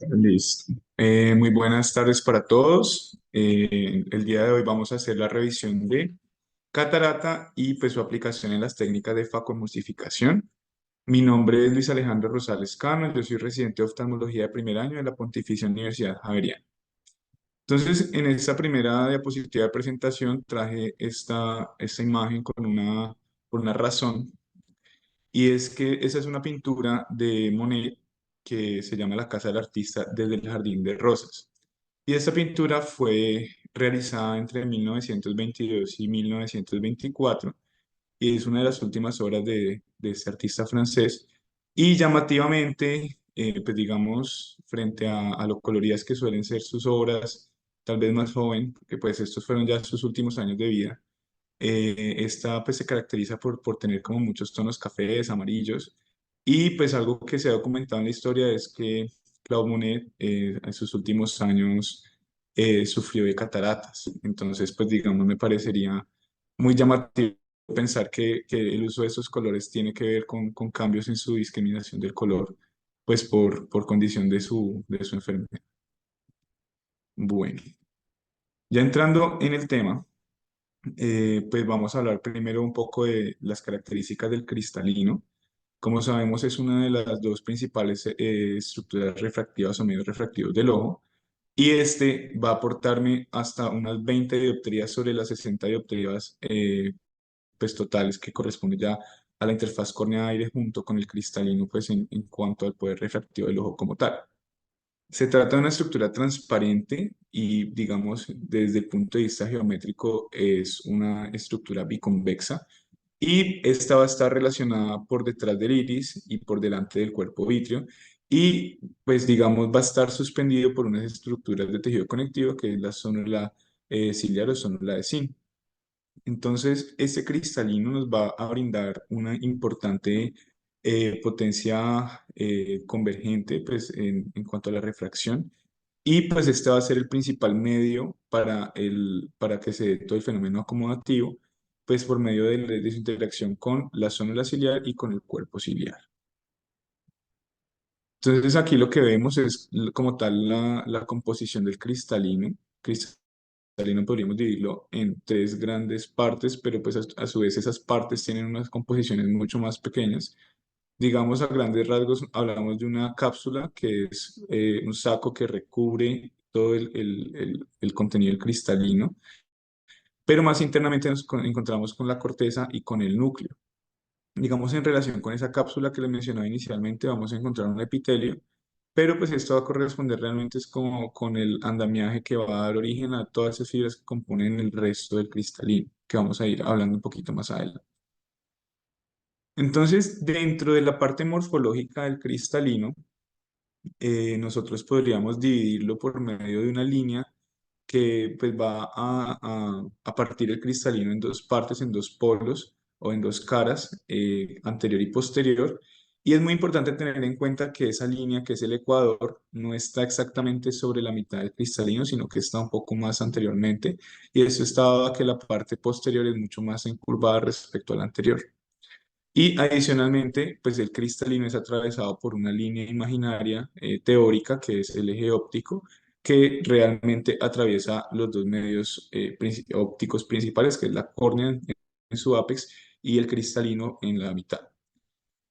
Listo. Muy buenas tardes para todos. El día de hoy vamos a hacer la revisión de catarata y pues su aplicación en las técnicas de facomulsificación. Mi nombre es Luis Alejandro Rosales Cano, yo soy residente de oftalmología de primer año de la Pontificia Universidad Javeriana. Entonces, en esta primera diapositiva de presentación traje esta imagen por una razón, y es que esa es una pintura de Monet que se llama La Casa del Artista desde el Jardín de Rosas. Y esta pintura fue realizada entre 1922 y 1924 y es una de las últimas obras de este artista francés. Y llamativamente, pues digamos, frente a lo coloridas que suelen ser sus obras, tal vez más joven, porque pues estos fueron ya sus últimos años de vida, esta pues se caracteriza por tener como muchos tonos cafés, amarillos, y pues algo que se ha documentado en la historia es que Claude Monet en sus últimos años sufrió de cataratas. Entonces pues digamos me parecería muy llamativo pensar que el uso de esos colores tiene que ver con cambios en su discriminación del color, pues por condición de su enfermedad. Bueno, ya entrando en el tema. Pues vamos a hablar primero un poco de las características del cristalino. Como sabemos, es una de las dos principales estructuras refractivas o medios refractivos del ojo, y este va a aportarme hasta unas 20 dioptrías sobre las 60 dioptrías pues, totales que corresponde ya a la interfaz córnea-aire junto con el cristalino, pues en cuanto al poder refractivo del ojo como tal. Se trata de una estructura transparente y, digamos, desde el punto de vista geométrico es una estructura biconvexa, y esta va a estar relacionada por detrás del iris y por delante del cuerpo vítreo, y pues digamos va a estar suspendido por unas estructuras de tejido conectivo que es la zónula ciliar o zónula de zinc. Entonces, este cristalino nos va a brindar una importante potencia convergente pues, en cuanto a la refracción, y pues este va a ser el principal medio para que se dé todo el fenómeno acomodativo, pues por medio de su interacción con la zona ciliar y con el cuerpo ciliar. Entonces aquí lo que vemos es como tal la composición del cristalino. Cristalino podríamos dividirlo en tres grandes partes, pero pues a su vez esas partes tienen unas composiciones mucho más pequeñas. Digamos, a grandes rasgos, hablamos de una cápsula que es un saco que recubre todo el contenido del cristalino, pero más internamente encontramos con la corteza y con el núcleo. Digamos, en relación con esa cápsula que les mencionaba inicialmente, vamos a encontrar un epitelio, pero pues esto va a corresponder realmente es como con el andamiaje que va a dar origen a todas esas fibras que componen el resto del cristalino, que vamos a ir hablando un poquito más adelante. Entonces, dentro de la parte morfológica del cristalino, nosotros podríamos dividirlo por medio de una línea que pues va a partir el cristalino en dos partes, en dos polos o en dos caras, anterior y posterior. Y es muy importante tener en cuenta que esa línea, que es el ecuador, no está exactamente sobre la mitad del cristalino, sino que está un poco más anteriormente. Y eso está dado a que la parte posterior es mucho más encurvada respecto a la anterior. Y adicionalmente, pues el cristalino es atravesado por una línea imaginaria teórica, que es el eje óptico, que realmente atraviesa los dos medios ópticos principales, que es la córnea en su ápex y el cristalino en la mitad.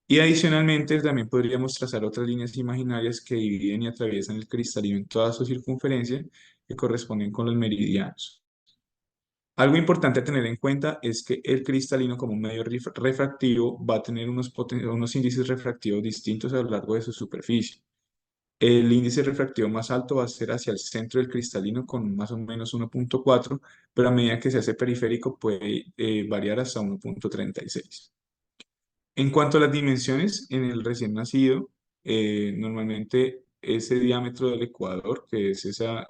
Y adicionalmente también podríamos trazar otras líneas imaginarias que dividen y atraviesan el cristalino en toda su circunferencia, que corresponden con los meridianos. Algo importante a tener en cuenta es que el cristalino como un medio refractivo va a tener unos índices refractivos distintos a lo largo de su superficie. El índice refractivo más alto va a ser hacia el centro del cristalino con más o menos 1.4, pero a medida que se hace periférico puede variar hasta 1.36. En cuanto a las dimensiones, en el recién nacido, normalmente ese diámetro del ecuador, que es esa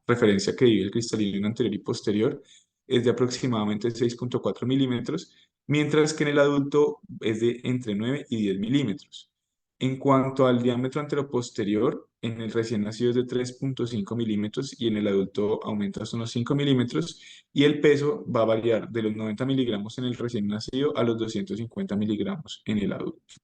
referencia que divide el cristalino anterior y posterior, es de aproximadamente 6.4 milímetros, mientras que en el adulto es de entre 9 y 10 milímetros. En cuanto al diámetro anteroposterior, en el recién nacido es de 3.5 milímetros y en el adulto aumenta hasta unos 5 milímetros, y el peso va a variar de los 90 miligramos en el recién nacido a los 250 miligramos en el adulto.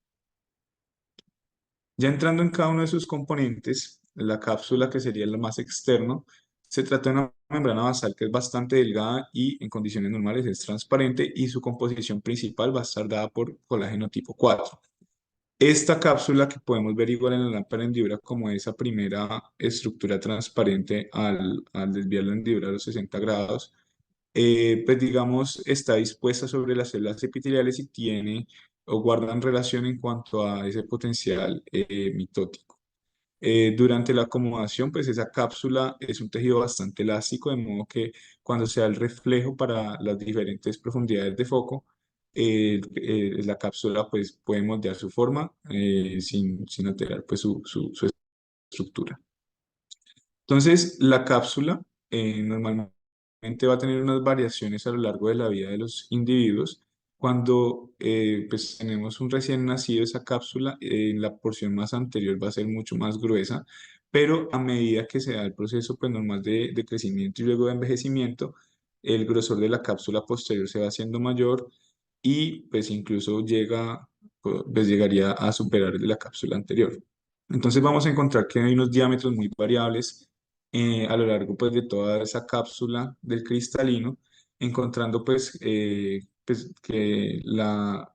Ya entrando en cada uno de sus componentes, la cápsula, que sería lo más externo, se trata de una membrana basal que es bastante delgada y en condiciones normales es transparente, y su composición principal va a estar dada por colágeno tipo 4. Esta cápsula, que podemos ver igual en la lámpara de hendidura como esa primera estructura transparente al desviar la hendidura a los 60 grados, pues digamos, está dispuesta sobre las células epiteliales y tiene o guardan relación en cuanto a ese potencial mitótico. Durante la acomodación, pues esa cápsula es un tejido bastante elástico, de modo que cuando se da el reflejo para las diferentes profundidades de foco, la cápsula pues puede moldear su forma sin alterar pues su estructura. Entonces, la cápsula normalmente va a tener unas variaciones a lo largo de la vida de los individuos. Cuando pues tenemos un recién nacido, esa cápsula en la porción más anterior va a ser mucho más gruesa, pero a medida que se da el proceso pues normal de crecimiento y luego de envejecimiento, el grosor de la cápsula posterior se va haciendo mayor y pues incluso pues llegaría a superar el de la cápsula anterior. Entonces vamos a encontrar que hay unos diámetros muy variables a lo largo pues de toda esa cápsula del cristalino, encontrando pues que la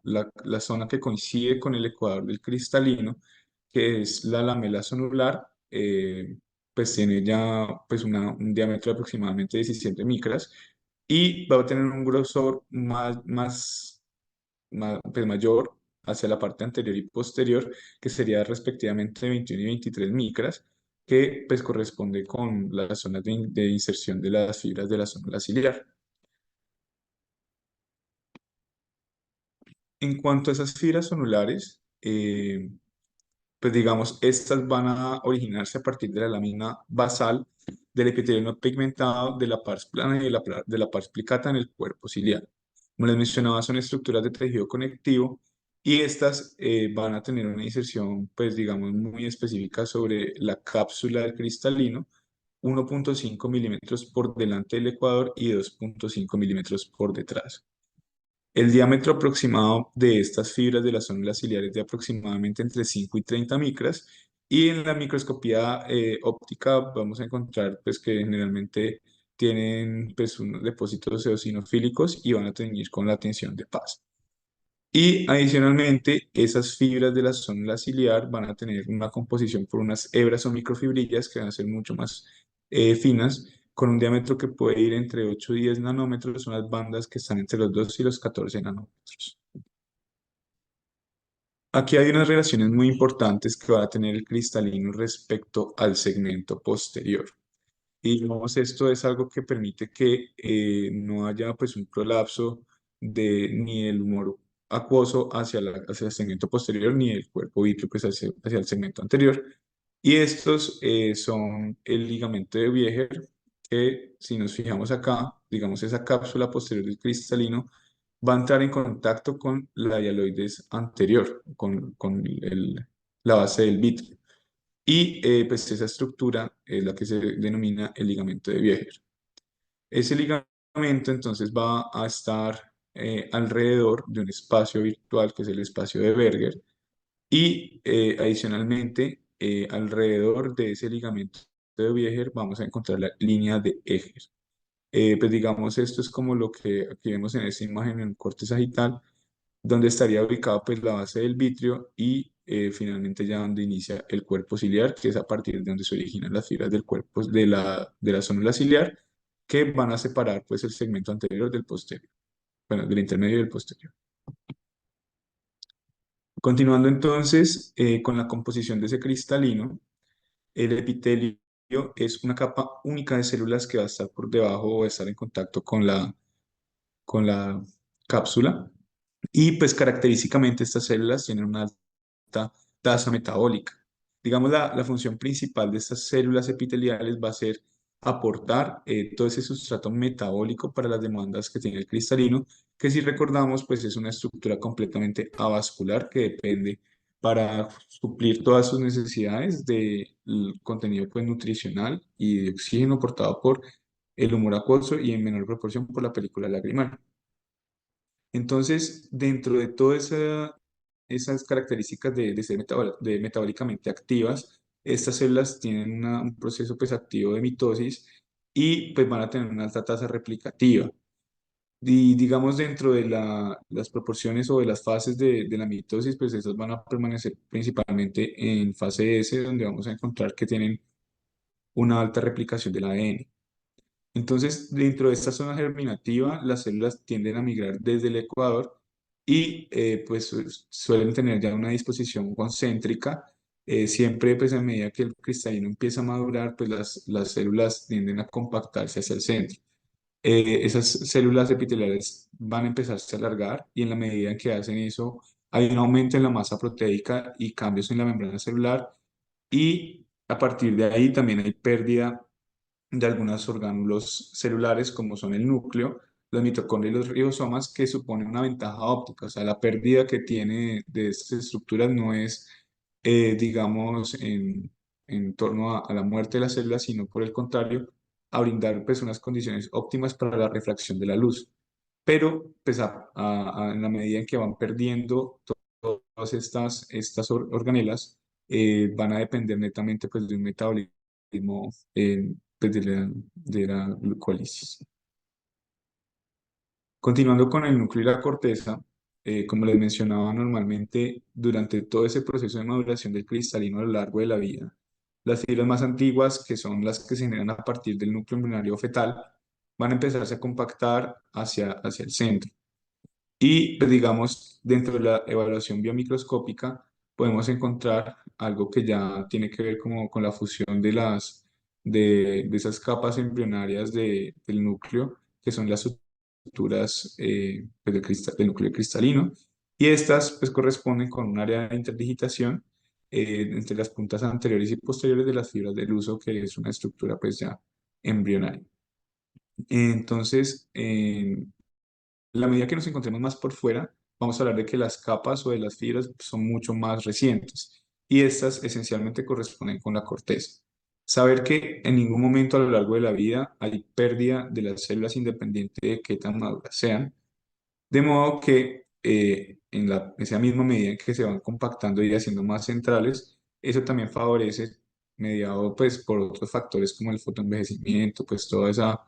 zona que coincide con el ecuador del cristalino, que es la lamela zonular, pues tiene ya pues un diámetro de aproximadamente 17 micras y va a tener un grosor pues mayor hacia la parte anterior y posterior, que sería respectivamente 21 y 23 micras, que pues corresponde con las zonas de inserción de las fibras de la zona ciliar. En cuanto a esas fibras zonulares, pues digamos, estas van a originarse a partir de la lámina basal del epitelio no pigmentado de la pars plana y de la pars plicata en el cuerpo ciliar. Como les mencionaba, son estructuras de tejido conectivo y estas van a tener una inserción, pues digamos, muy específica sobre la cápsula del cristalino, 1,5 milímetros por delante del ecuador y 2,5 milímetros por detrás. El diámetro aproximado de estas fibras de las células ciliares es de aproximadamente entre 5 y 30 micras, y en la microscopía óptica vamos a encontrar pues, que generalmente tienen pues, unos depósitos eosinofílicos y van a teñir con la tensión de Paz. Y adicionalmente, esas fibras de la zona ciliar van a tener una composición por unas hebras o microfibrillas que van a ser mucho más finas, con un diámetro que puede ir entre 8 y 10 nanómetros, unas bandas que están entre los 2 y los 14 nanómetros. Aquí hay unas relaciones muy importantes que va a tener el cristalino respecto al segmento posterior. Y digamos, esto es algo que permite que no haya pues un prolapso ni el humor acuoso hacia el segmento posterior, ni el cuerpo vítreo pues hacia el segmento anterior. Y estos son el ligamento de Wieger, que si nos fijamos acá, digamos esa cápsula posterior del cristalino va a entrar en contacto con la hialoides anterior, la base del vitrio. Y pues esa estructura es la que se denomina el ligamento de Wieger. Ese ligamento entonces va a estar alrededor de un espacio virtual que es el espacio de Berger, y adicionalmente alrededor de ese ligamento de Wieger vamos a encontrar la línea de Eger. Pues digamos, esto es como lo que aquí vemos en esta imagen en el corte sagital, donde estaría ubicado pues la base del vitrio y finalmente ya donde inicia el cuerpo ciliar, que es a partir de donde se originan las fibras del cuerpo de la zona ciliar, que van a separar pues el segmento anterior del posterior, bueno, del intermedio y del posterior. Continuando entonces con la composición de ese cristalino, el epitelio es una capa única de células que va a estar por debajo o va a estar en contacto con la cápsula. Y pues característicamente estas células tienen una alta tasa metabólica. Digamos, la función principal de estas células epiteliales va a ser aportar todo ese sustrato metabólico para las demandas que tiene el cristalino, que si recordamos, pues es una estructura completamente avascular que depende para suplir todas sus necesidades de contenido pues, nutricional y de oxígeno aportado por el humor acuoso y en menor proporción por la película lagrimal. Entonces, dentro de toda esa esas características de ser de metabólicamente activas, estas células tienen un proceso pues, activo de mitosis y pues, van a tener una alta tasa replicativa. Y digamos, dentro de las proporciones o de las fases de la mitosis, pues esas van a permanecer principalmente en fase S, donde vamos a encontrar que tienen una alta replicación del ADN. Entonces, dentro de esta zona germinativa, las células tienden a migrar desde el ecuador y pues suelen tener ya una disposición concéntrica. Siempre, pues a medida que el cristalino empieza a madurar, pues las células tienden a compactarse hacia el centro. Esas células epiteliales van a empezarse a alargar y en la medida en que hacen eso, hay un aumento en la masa proteica y cambios en la membrana celular y a partir de ahí también hay pérdida de algunos orgánulos celulares como son el núcleo, los mitocondrios y los ribosomas, que supone una ventaja óptica. O sea, la pérdida que tiene de estas estructuras no es, digamos, en torno a la muerte de las células, sino por el contrario, a brindar pues, unas condiciones óptimas para la refracción de la luz. Pero pues, en la medida en que van perdiendo todas estas organelas, van a depender netamente pues, de un metabolismo pues, de la glucólisis. Continuando con el núcleo y la corteza, como les mencionaba normalmente, durante todo ese proceso de maduración del cristalino a lo largo de la vida, las fibras más antiguas, que son las que se generan a partir del núcleo embrionario fetal, van a empezarse a compactar hacia el centro. Y, pues, digamos, dentro de la evaluación biomicroscópica podemos encontrar algo que ya tiene que ver como con la fusión de esas capas embrionarias del núcleo, que son las estructuras pues, del núcleo cristalino. Y estas pues, corresponden con un área de interdigitación entre las puntas anteriores y posteriores de las fibras del huso, que es una estructura pues ya embrionaria. Entonces, la medida que nos encontremos más por fuera, vamos a hablar de que las capas o de las fibras son mucho más recientes y estas esencialmente corresponden con la corteza. Saber que en ningún momento a lo largo de la vida hay pérdida de las células independiente de qué tan maduras sean, de modo que en esa misma medida en que se van compactando y haciendo más centrales, eso también favorece, mediado pues por otros factores como el fotoenvejecimiento, pues toda esa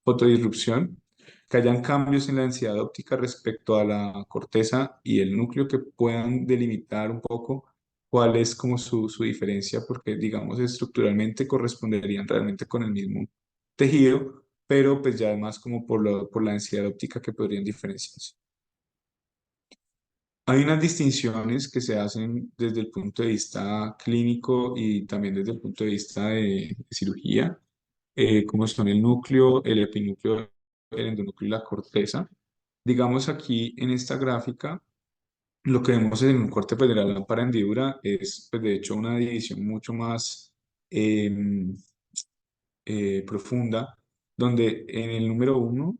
fotodisrupción, que hayan cambios en la densidad óptica respecto a la corteza y el núcleo que puedan delimitar un poco cuál es como su diferencia, porque digamos estructuralmente corresponderían realmente con el mismo tejido, pero pues ya además como por la densidad óptica que podrían diferenciarse. Hay unas distinciones que se hacen desde el punto de vista clínico y también desde el punto de vista de cirugía, como son el núcleo, el epinúcleo, el endonúcleo y la corteza. Digamos aquí en esta gráfica, lo que vemos en un corte pues, de la lámpara hendidura es pues, de hecho una división mucho más em, profunda, donde en el número uno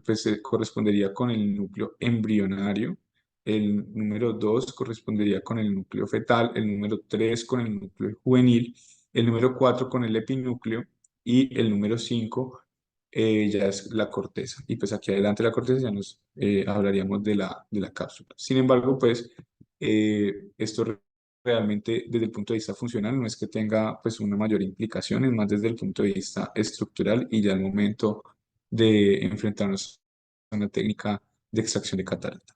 pues, correspondería con el núcleo embrionario, el número 2 correspondería con el núcleo fetal, el número 3 con el núcleo juvenil, el número 4 con el epinúcleo y el número 5 ya es la corteza. Y pues aquí adelante la corteza ya nos hablaríamos de la cápsula. Sin embargo, pues esto realmente desde el punto de vista funcional no es que tenga pues una mayor implicación, es más desde el punto de vista estructural y ya al momento de enfrentarnos a una técnica de extracción de catarata.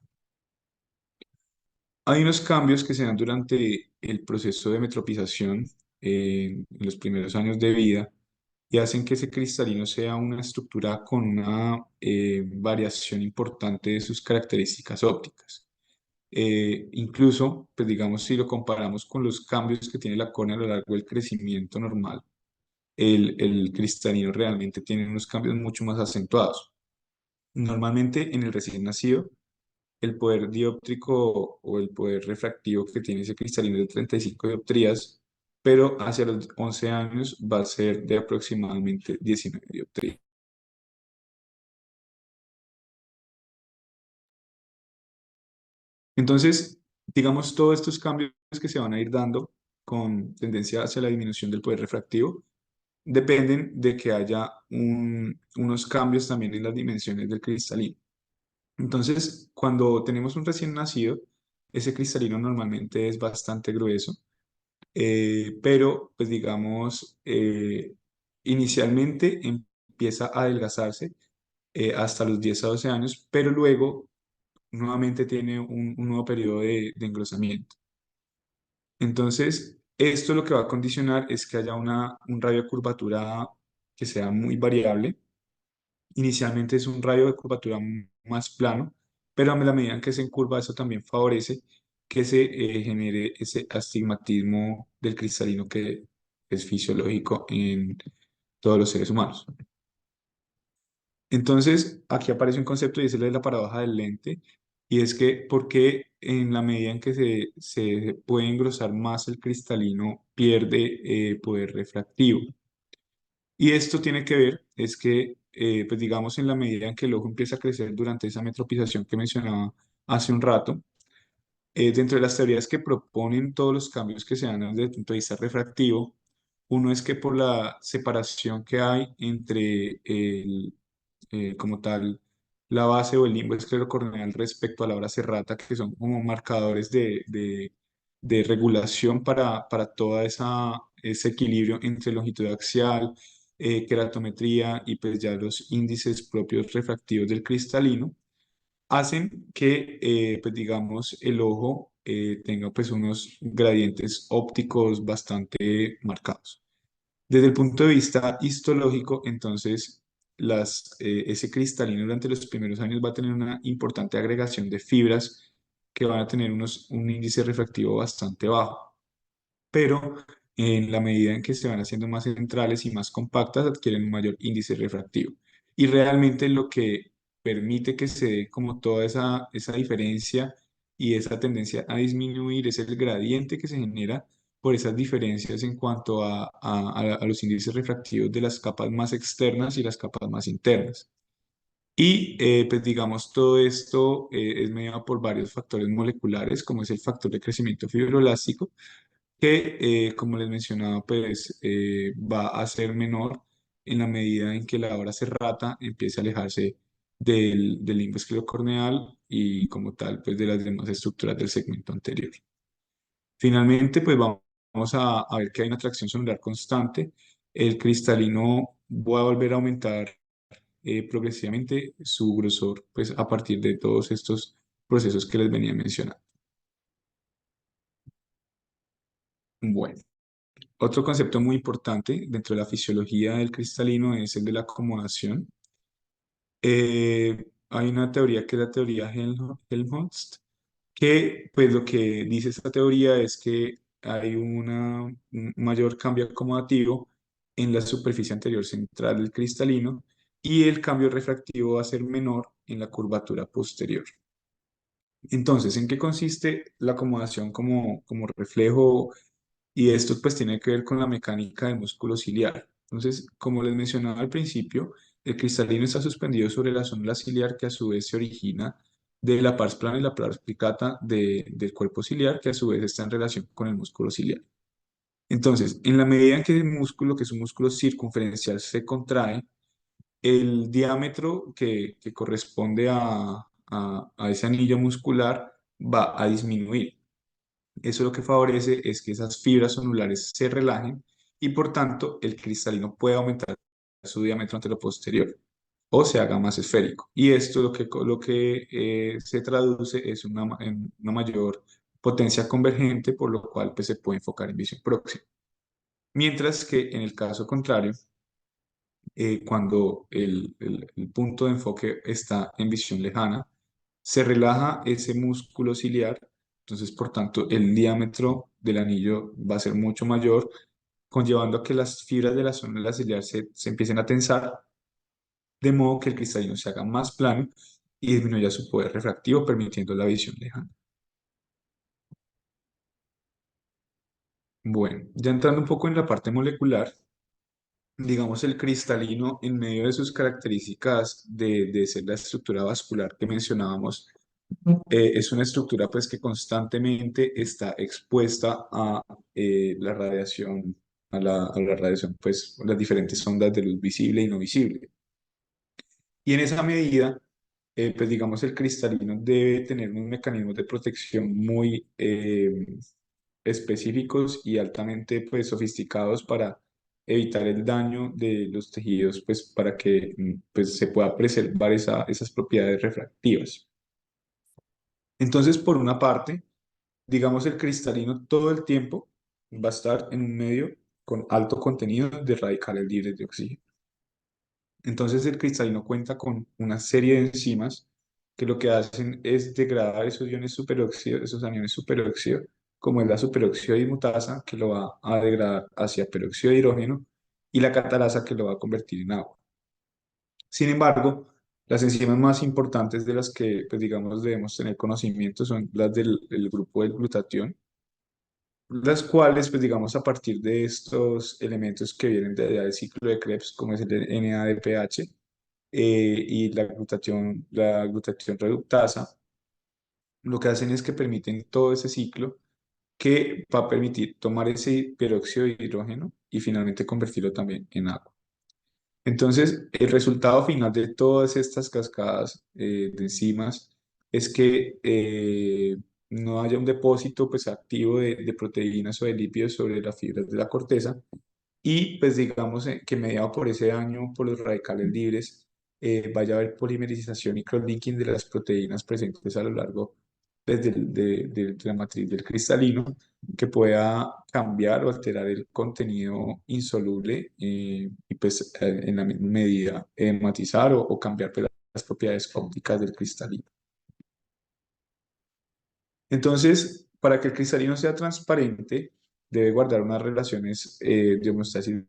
Hay unos cambios que se dan durante el proceso de metropización en los primeros años de vida y hacen que ese cristalino sea una estructura con una variación importante de sus características ópticas. Incluso, pues digamos, si lo comparamos con los cambios que tiene la córnea a lo largo del crecimiento normal, el cristalino realmente tiene unos cambios mucho más acentuados. Normalmente en el recién nacido, el poder dióptrico o el poder refractivo que tiene ese cristalino es de 35 dioptrías, pero hacia los 11 años va a ser de aproximadamente 19 dioptrías. Entonces, digamos, todos estos cambios que se van a ir dando con tendencia hacia la disminución del poder refractivo dependen de que haya unos cambios también en las dimensiones del cristalino. Entonces, cuando tenemos un recién nacido, ese cristalino normalmente es bastante grueso, pero pues digamos, inicialmente empieza a adelgazarse hasta los 10 a 12 años, pero luego nuevamente tiene un nuevo periodo de engrosamiento. Entonces, esto lo que va a condicionar es que haya un radio de curvatura que sea muy variable. Inicialmente es un radio de curvatura más plano, pero a la medida en que se encurva, eso también favorece que se genere ese astigmatismo del cristalino que es fisiológico en todos los seres humanos. Entonces, aquí aparece un concepto y es el de la paradoja del lente, y es que porque en la medida en que se puede engrosar más el cristalino, pierde poder refractivo. Y esto tiene que ver, es que, pues digamos, en la medida en que el ojo empieza a crecer durante esa metropización que mencionaba hace un rato, dentro de las teorías que proponen todos los cambios que se dan desde el punto de vista refractivo, uno es que por la separación que hay entre como tal, la base o el limbo esclerocorneal respecto a la hora serrata, que son como marcadores de regulación para toda ese equilibrio entre longitud axial, keratometría y pues ya los índices propios refractivos del cristalino, hacen que, pues digamos, el ojo tenga pues unos gradientes ópticos bastante marcados. Desde el punto de vista histológico, entonces, ese cristalino durante los primeros años va a tener una importante agregación de fibras que van a tener un índice refractivo bastante bajo, pero en la medida en que se van haciendo más centrales y más compactas, adquieren un mayor índice refractivo. Y realmente lo que permite que se dé como toda esa diferencia y esa tendencia a disminuir es el gradiente que se genera por esas diferencias en cuanto a los índices refractivos de las capas más externas y las capas más internas. Y pues digamos, todo esto es mediado por varios factores moleculares, como es el factor de crecimiento fibroelástico, que, como les mencionaba, pues va a ser menor en la medida en que la hora serrata empiece a alejarse del limbo esclerocorneal y como tal, pues de las demás estructuras del segmento anterior. Finalmente, pues vamos a ver que hay una atracción celular constante. El cristalino va a volver a aumentar progresivamente su grosor, pues a partir de todos estos procesos que les venía mencionando. Bueno. Otro concepto muy importante dentro de la fisiología del cristalino es el de la acomodación. Hay una teoría que es la teoría Helmholtz, que pues lo que dice esta teoría es que hay un mayor cambio acomodativo en la superficie anterior central del cristalino y el cambio refractivo va a ser menor en la curvatura posterior. Entonces, ¿en qué consiste la acomodación como reflejo? Y esto pues tiene que ver con la mecánica del músculo ciliar. Entonces, como les mencionaba al principio, el cristalino está suspendido sobre la zona ciliar que a su vez se origina de la pars plana y la pars plicata del cuerpo ciliar, que a su vez está en relación con el músculo ciliar. Entonces, en la medida en que el músculo, que es un músculo circunferencial, se contrae, el diámetro que corresponde a ese anillo muscular va a disminuir. Eso lo que favorece es que esas fibras anulares se relajen y por tanto el cristalino puede aumentar su diámetro anteroposterior o se haga más esférico. Y esto lo que se traduce es en una mayor potencia convergente, por lo cual pues, se puede enfocar en visión próxima. Mientras que en el caso contrario, cuando el punto de enfoque está en visión lejana, se relaja ese músculo ciliar, entonces por tanto el diámetro del anillo va a ser mucho mayor, conllevando a que las fibras de la zona ciliar se empiecen a tensar, de modo que el cristalino se haga más plano y disminuya su poder refractivo, permitiendo la visión lejana. Bueno, ya entrando un poco en la parte molecular, digamos, el cristalino, en medio de sus características de ser la estructura vascular que mencionábamos, es una estructura pues que constantemente está expuesta a la radiación, a la radiación, pues las diferentes ondas de luz visible y no visible. Y en esa medida, pues digamos el cristalino debe tener unos mecanismos de protección muy específicos y altamente pues sofisticados para evitar el daño de los tejidos, pues para que pues, se pueda preservar esas propiedades refractivas. Entonces, por una parte, digamos el cristalino todo el tiempo va a estar en un medio con alto contenido de radicales libres de oxígeno. Entonces el cristalino cuenta con una serie de enzimas que lo que hacen es degradar esos iones superóxido, esos aniones superóxido, como es la superóxido dismutasa, que lo va a degradar hacia peróxido de hidrógeno, y la catalasa, que lo va a convertir en agua. Sin embargo, las enzimas más importantes de las que, pues digamos, debemos tener conocimiento son las del grupo del glutatión, las cuales, pues digamos, a partir de estos elementos que vienen de allá del ciclo de Krebs, como es el NADPH, y la glutatión reductasa, lo que hacen es que permiten todo ese ciclo que va a permitir tomar ese peróxido de hidrógeno y finalmente convertirlo también en agua. Entonces, el resultado final de todas estas cascadas de enzimas es que no haya un depósito pues, activo de proteínas o de lípidos sobre las fibras de la corteza y pues digamos que mediado por ese daño por los radicales libres, vaya a haber polimerización y cross-linking de las proteínas presentes a lo largo pues, de la matriz del cristalino, que pueda cambiar o alterar el contenido insoluble y pues en la misma medida matizar o cambiar pues, las propiedades ópticas del cristalino. Entonces, para que el cristalino sea transparente, debe guardar unas relaciones de homeostasis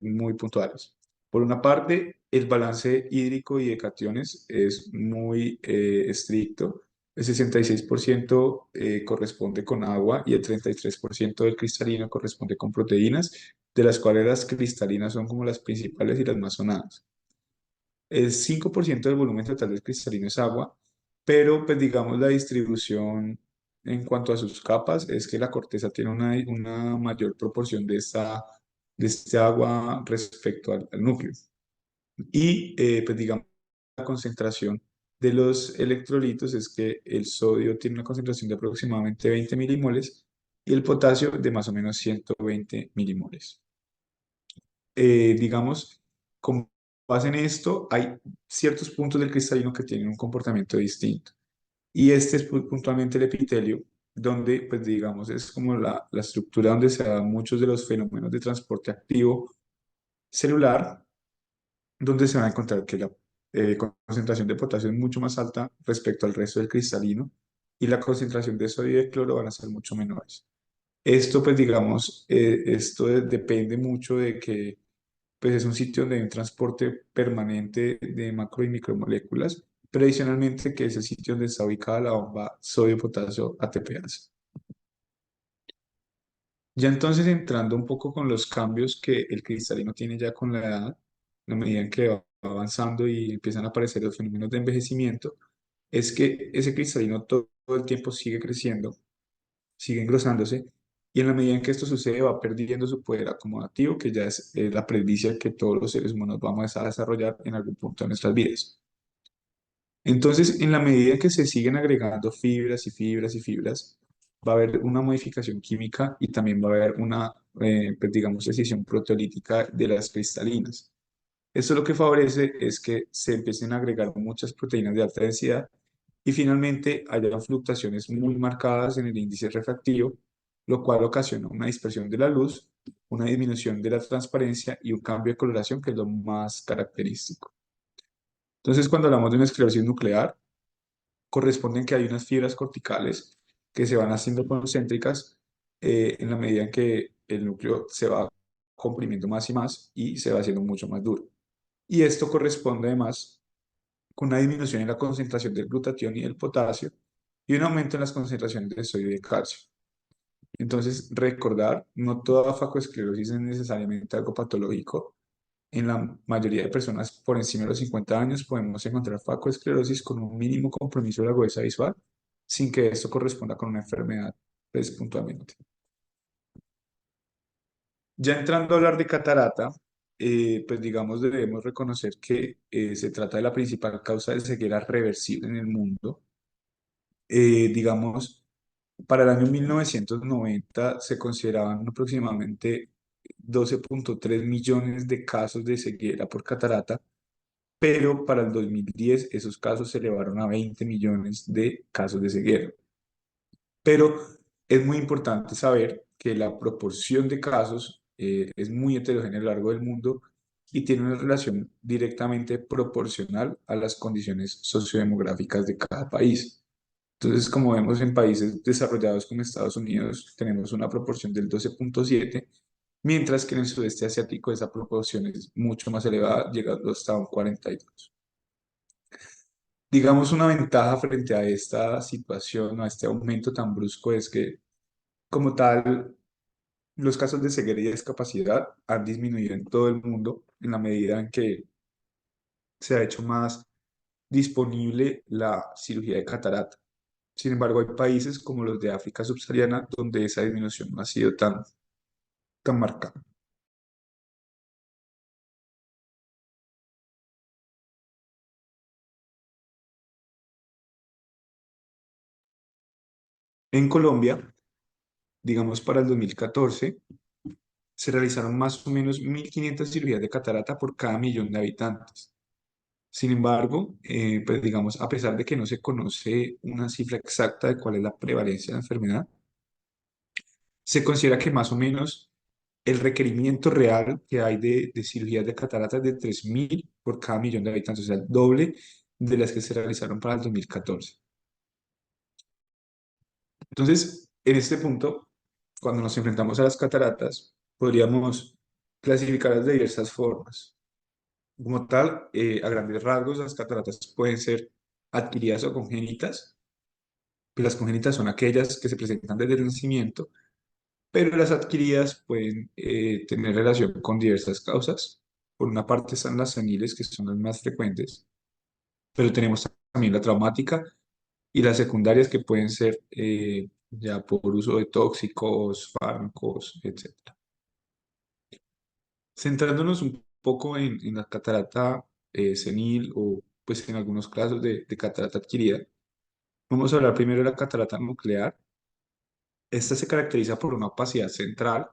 muy puntuales. Por una parte, el balance hídrico y de cationes es muy estricto. El 66% corresponde con agua y el 33% del cristalino corresponde con proteínas, de las cuales las cristalinas son como las principales y las más sonadas. El 5% del volumen total del cristalino es agua, pero pues digamos la distribución en cuanto a sus capas es que la corteza tiene una mayor proporción de este agua respecto al núcleo. Y pues digamos la concentración de los electrolitos es que el sodio tiene una concentración de aproximadamente 20 milimoles y el potasio de más o menos 120 milimoles. Digamos, con base en esto, hay ciertos puntos del cristalino que tienen un comportamiento distinto. Y este es puntualmente el epitelio, donde, pues digamos, es como la estructura donde se dan muchos de los fenómenos de transporte activo celular, donde se va a encontrar que la concentración de potasio es mucho más alta respecto al resto del cristalino y la concentración de sodio y de cloro van a ser mucho menores. Esto, pues digamos, depende mucho de que pues es un sitio donde hay un transporte permanente de macro y micromoléculas, pero adicionalmente que es el sitio donde está ubicada la bomba sodio-potasio ATPase. Ya entonces entrando un poco con los cambios que el cristalino tiene ya con la edad, a medida en que va avanzando y empiezan a aparecer los fenómenos de envejecimiento, es que ese cristalino todo el tiempo sigue creciendo, sigue engrosándose, y en la medida en que esto sucede va perdiendo su poder acomodativo, que ya es la presbicia que todos los seres humanos vamos a desarrollar en algún punto de nuestras vidas. Entonces, en la medida en que se siguen agregando fibras y fibras y fibras, va a haber una modificación química y también va a haber una, pues digamos, escisión proteolítica de las cristalinas. Esto lo que favorece es que se empiecen a agregar muchas proteínas de alta densidad y finalmente haya fluctuaciones muy marcadas en el índice refractivo, lo cual ocasiona una dispersión de la luz, una disminución de la transparencia y un cambio de coloración, que es lo más característico. Entonces, cuando hablamos de una esclerosis nuclear, corresponden que hay unas fibras corticales que se van haciendo concéntricas en la medida en que el núcleo se va comprimiendo más y se va haciendo mucho más duro. Y esto corresponde además con una disminución en la concentración del glutatión y del potasio y un aumento en las concentraciones de sodio y de calcio. Entonces, recordar, no toda facoesclerosis es necesariamente algo patológico. En la mayoría de personas por encima de los 50 años podemos encontrar facoesclerosis con un mínimo compromiso de la agudeza visual, sin que esto corresponda con una enfermedad, pues, puntualmente. Ya entrando a hablar de catarata, pues digamos debemos reconocer que se trata de la principal causa de ceguera reversible en el mundo. Digamos, para el año 1990 se consideraban aproximadamente 12,3 millones de casos de ceguera por catarata, pero para el 2010 esos casos se elevaron a 20 millones de casos de ceguera. Pero es muy importante saber que la proporción de casos es muy heterogénea a lo largo del mundo y tiene una relación directamente proporcional a las condiciones sociodemográficas de cada país. Entonces, como vemos en países desarrollados como Estados Unidos, tenemos una proporción del 12,7, mientras que en el sudeste asiático esa proporción es mucho más elevada, llegando hasta un 42. Digamos, una ventaja frente a esta situación, a este aumento tan brusco, es que, como tal, los casos de ceguera y discapacidad han disminuido en todo el mundo en la medida en que se ha hecho más disponible la cirugía de catarata. Sin embargo, hay países como los de África subsahariana donde esa disminución no ha sido tan marcada. En Colombia, digamos para el 2014, se realizaron más o menos 1.500 cirugías de catarata por cada millón de habitantes. Sin embargo, pues digamos, a pesar de que no se conoce una cifra exacta de cuál es la prevalencia de la enfermedad, se considera que más o menos el requerimiento real que hay de cirugías de catarata es de 3.000 por cada millón de habitantes, o sea, el doble de las que se realizaron para el 2014. Entonces, en este punto, cuando nos enfrentamos a las cataratas, podríamos clasificarlas de diversas formas. Como tal, a grandes rasgos, las cataratas pueden ser adquiridas o congénitas. Las congénitas son aquellas que se presentan desde el nacimiento, pero las adquiridas pueden tener relación con diversas causas. Por una parte están las seniles, que son las más frecuentes, pero tenemos también la traumática y las secundarias que pueden ser ya por uso de tóxicos, fármacos, etc. Centrándonos un poco en la catarata senil o pues en algunos casos de catarata adquirida, vamos a hablar primero de la catarata nuclear. Esta se caracteriza por una opacidad central,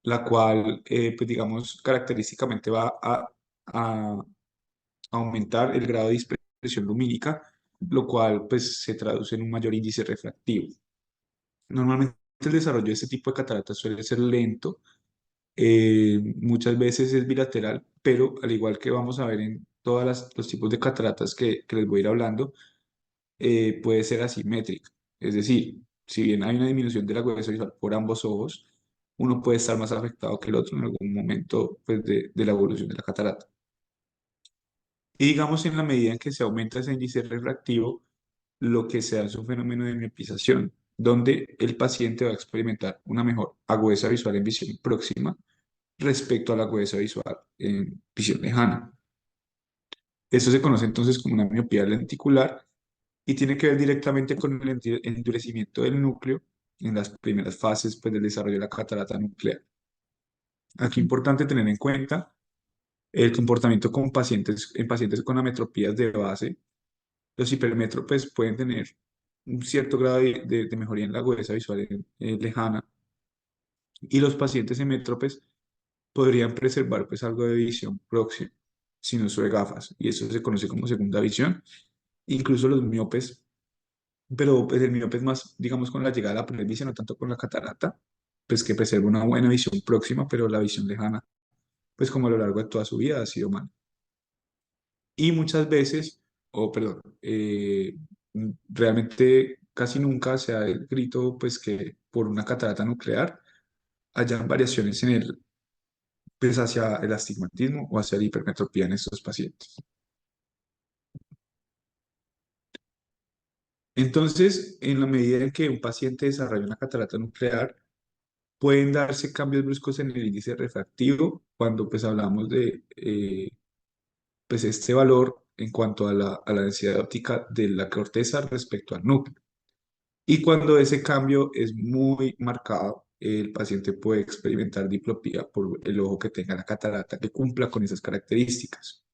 la cual, pues digamos, característicamente va a aumentar el grado de dispersión lumínica, lo cual pues se traduce en un mayor índice refractivo. Normalmente el desarrollo de este tipo de cataratas suele ser lento, muchas veces es bilateral, pero al igual que vamos a ver en todos los tipos de cataratas que les voy a ir hablando, puede ser asimétrica. Es decir, si bien hay una disminución de la agudeza visual por ambos ojos, uno puede estar más afectado que el otro en algún momento pues, de la evolución de la catarata. Y digamos, en la medida en que se aumenta ese índice refractivo, lo que se da es un fenómeno de miopización, donde el paciente va a experimentar una mejor agudeza visual en visión próxima respecto a la agudeza visual en visión lejana. Esto se conoce entonces como una miopía lenticular y tiene que ver directamente con el endurecimiento del núcleo en las primeras fases pues, del desarrollo de la catarata nuclear. Aquí es importante tener en cuenta el comportamiento en pacientes con ametropías de base. Los hipermétropes pueden tener un cierto grado de mejoría en la agudeza visual lejana y los pacientes hemétropes podrían preservar pues algo de visión próxima sin uso de gafas y eso se conoce como segunda visión. Incluso los miopes, pero pues el miope es más, digamos, con la llegada a la presbicia, no tanto con la catarata, pues que preserva una buena visión próxima, pero la visión lejana, pues como a lo largo de toda su vida ha sido mal. Y muchas veces, o perdón, realmente casi nunca se ha descrito pues que por una catarata nuclear hayan variaciones en pues hacia el astigmatismo o hacia la hipermetropía en estos pacientes. Entonces, en la medida en que un paciente desarrolla una catarata nuclear, pueden darse cambios bruscos en el índice refractivo cuando pues hablamos de pues este valor en cuanto a la densidad óptica de la corteza respecto al núcleo. Y cuando ese cambio es muy marcado, el paciente puede experimentar diplopía por el ojo que tenga la catarata que cumpla con esas características.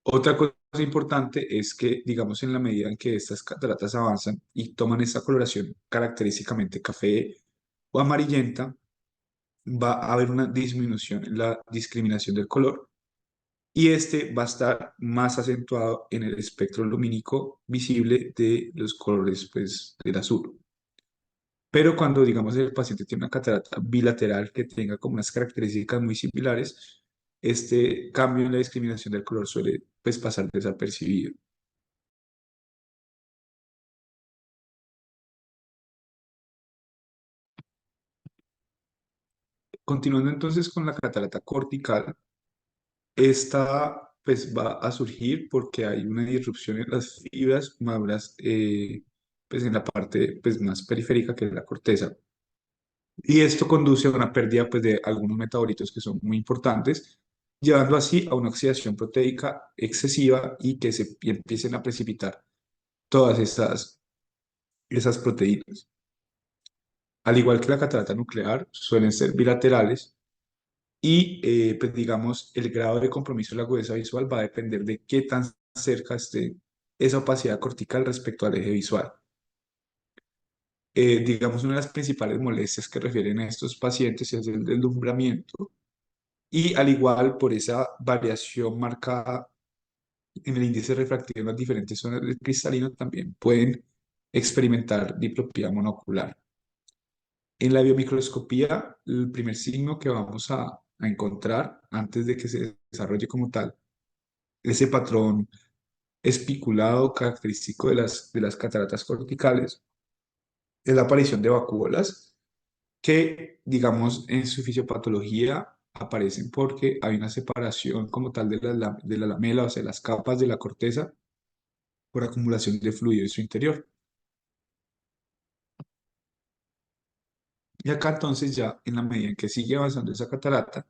Otra cosa importante es que, digamos, en la medida en que estas cataratas avanzan y toman esta coloración característicamente café o amarillenta, va a haber una disminución en la discriminación del color y este va a estar más acentuado en el espectro lumínico visible de los colores, pues, del azul. Pero cuando, digamos, el paciente tiene una catarata bilateral que tenga como unas características muy similares, este cambio en la discriminación del color suele, pues, pasar desapercibido. Continuando entonces con la catarata cortical, esta pues va a surgir porque hay una disrupción en las fibras maduras, pues en la parte pues más periférica que es la corteza. Y esto conduce a una pérdida pues de algunos metabolitos que son muy importantes, llevando así a una oxidación proteica excesiva y que y empiecen a precipitar todas esas proteínas. Al igual que la catarata nuclear, suelen ser bilaterales y pues digamos el grado de compromiso de la agudeza visual va a depender de qué tan cerca esté esa opacidad cortical respecto al eje visual. Digamos, una de las principales molestias que refieren a estos pacientes es el deslumbramiento y al igual por esa variación marcada en el índice refractivo en las diferentes zonas del cristalino también pueden experimentar diplopía monocular. En la biomicroscopía, el primer signo que vamos a encontrar antes de que se desarrolle como tal ese patrón espiculado característico de las cataratas corticales es la aparición de vacuolas que, digamos, en su fisiopatología aparecen porque hay una separación como tal de de la lamela, o sea, las capas de la corteza por acumulación de fluido en su interior. Y acá entonces ya en la medida en que sigue avanzando esa catarata,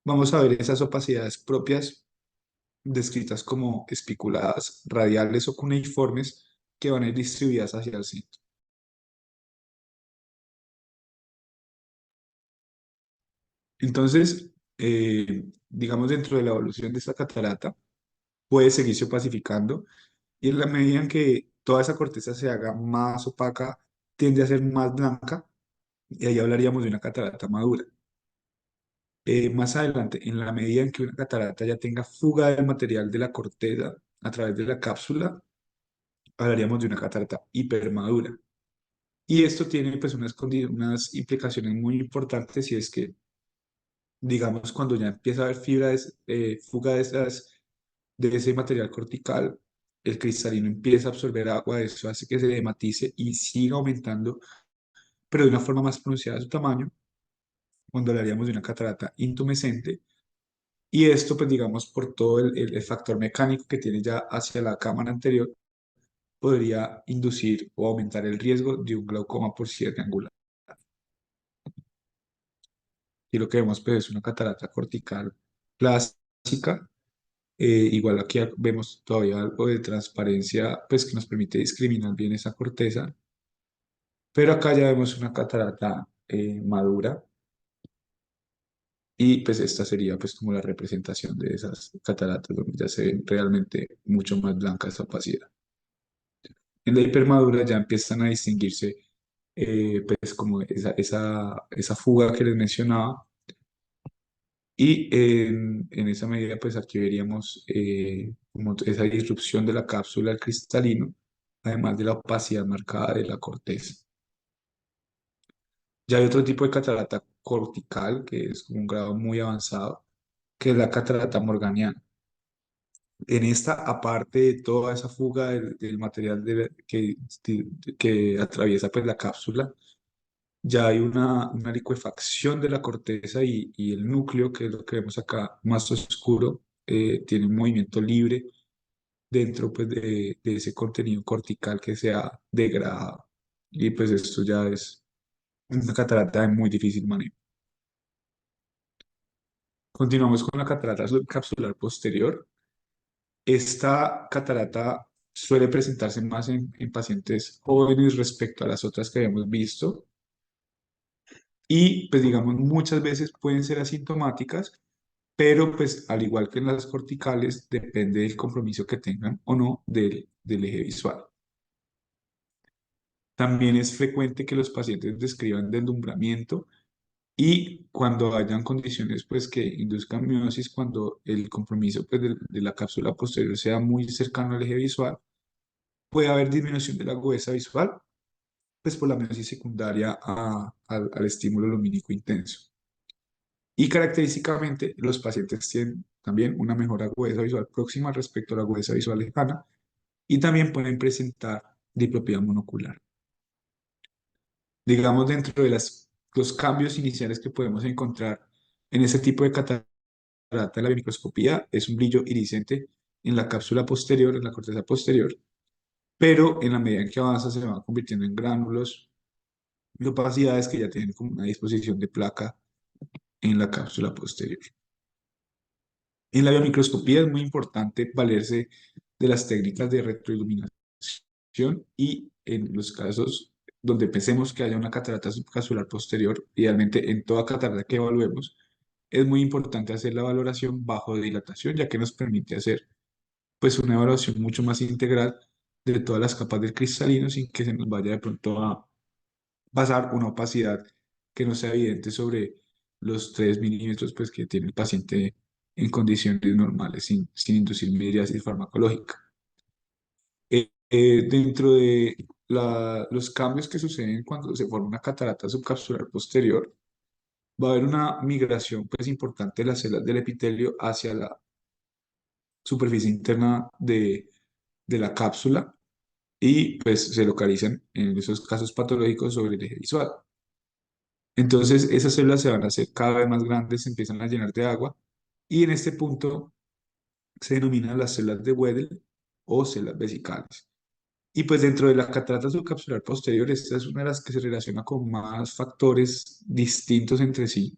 vamos a ver esas opacidades propias descritas como espiculadas, radiales o cuneiformes que van a ir distribuidas hacia el centro. Entonces, digamos, dentro de la evolución de esta catarata, puede seguirse opacificando y en la medida en que toda esa corteza se haga más opaca, tiende a ser más blanca y ahí hablaríamos de una catarata madura. Más adelante, en la medida en que una catarata ya tenga fuga del material de la corteza a través de la cápsula, hablaríamos de una catarata hipermadura. Y esto tiene pues unas implicaciones muy importantes y es que, digamos, cuando ya empieza a haber fuga de ese material cortical, el cristalino empieza a absorber agua, eso hace que se hematice y siga aumentando, pero de una forma más pronunciada su tamaño, cuando hablaríamos de una catarata intumescente. Y esto, pues digamos, por todo el factor mecánico que tiene ya hacia la cámara anterior, podría inducir o aumentar el riesgo de un glaucoma por cierre angular. Y lo que vemos pues, es una catarata cortical clásica. Igual aquí vemos todavía algo de transparencia pues, que nos permite discriminar bien esa corteza. Pero acá ya vemos una catarata madura y pues esta sería pues como la representación de esas cataratas donde ya se ve realmente mucho más blanca esa opacidad. En la hipermadura ya empiezan a distinguirse pues como esa fuga que les mencionaba y en esa medida pues aquí veríamos como esa disrupción de la cápsula al cristalino, además de la opacidad marcada de la corteza. Ya hay otro tipo de catarata cortical que es como un grado muy avanzado, que es la catarata morganiana. En esta, aparte de toda esa fuga del material que atraviesa pues, la cápsula, ya hay una licuefacción de la corteza y el núcleo, que es lo que vemos acá más oscuro, tiene un movimiento libre dentro pues, de ese contenido cortical que se ha degradado. Y pues esto ya es una catarata de muy difícil manejo. Continuamos con la catarata subcapsular posterior. Esta catarata suele presentarse más en pacientes jóvenes respecto a las otras que habíamos visto. y pues digamos muchas veces pueden ser asintomáticas, pero pues al igual que en las corticales depende del compromiso que tengan o no del eje visual. También es frecuente que los pacientes describan deslumbramiento y cuando hayan condiciones pues que induzcan miosis, cuando el compromiso pues de la cápsula posterior sea muy cercano al eje visual, puede haber disminución de la agudeza visual, pues por la miosis secundaria al estímulo lumínico intenso. Y característicamente los pacientes tienen también una mejor agudeza visual próxima respecto a la agudeza visual lejana y también pueden presentar diplopía monocular. Digamos, dentro de los cambios iniciales que podemos encontrar en ese tipo de catarata de la microscopía es un brillo iridiscente en la cápsula posterior, en la corteza posterior, pero en la medida en que avanza se van convirtiendo en gránulos y opacidades que ya tienen como una disposición de placa en la cápsula posterior. En la biomicroscopía es muy importante valerse de las técnicas de retroiluminación y en los casos donde pensemos que haya una catarata subcapsular posterior, idealmente en toda catarata que evaluemos, es muy importante hacer la valoración bajo dilatación, ya que nos permite hacer pues una evaluación mucho más integral de todas las capas del cristalino sin que se nos vaya de pronto a pasar una opacidad que no sea evidente sobre los 3 milímetros pues, que tiene el paciente en condiciones normales sin inducir miriasis farmacológica. Dentro de los cambios que suceden cuando se forma una catarata subcapsular posterior, va a haber una migración pues, importante de las células del epitelio hacia la superficie interna de la cápsula y pues se localizan en esos casos patológicos sobre el eje visual. Entonces esas células se van a hacer cada vez más grandes, se empiezan a llenar de agua y en este punto se denominan las células de Weddell o células vesicales. Y pues dentro de la catarata subcapsular posterior, esta es una de las que se relaciona con más factores distintos entre sí,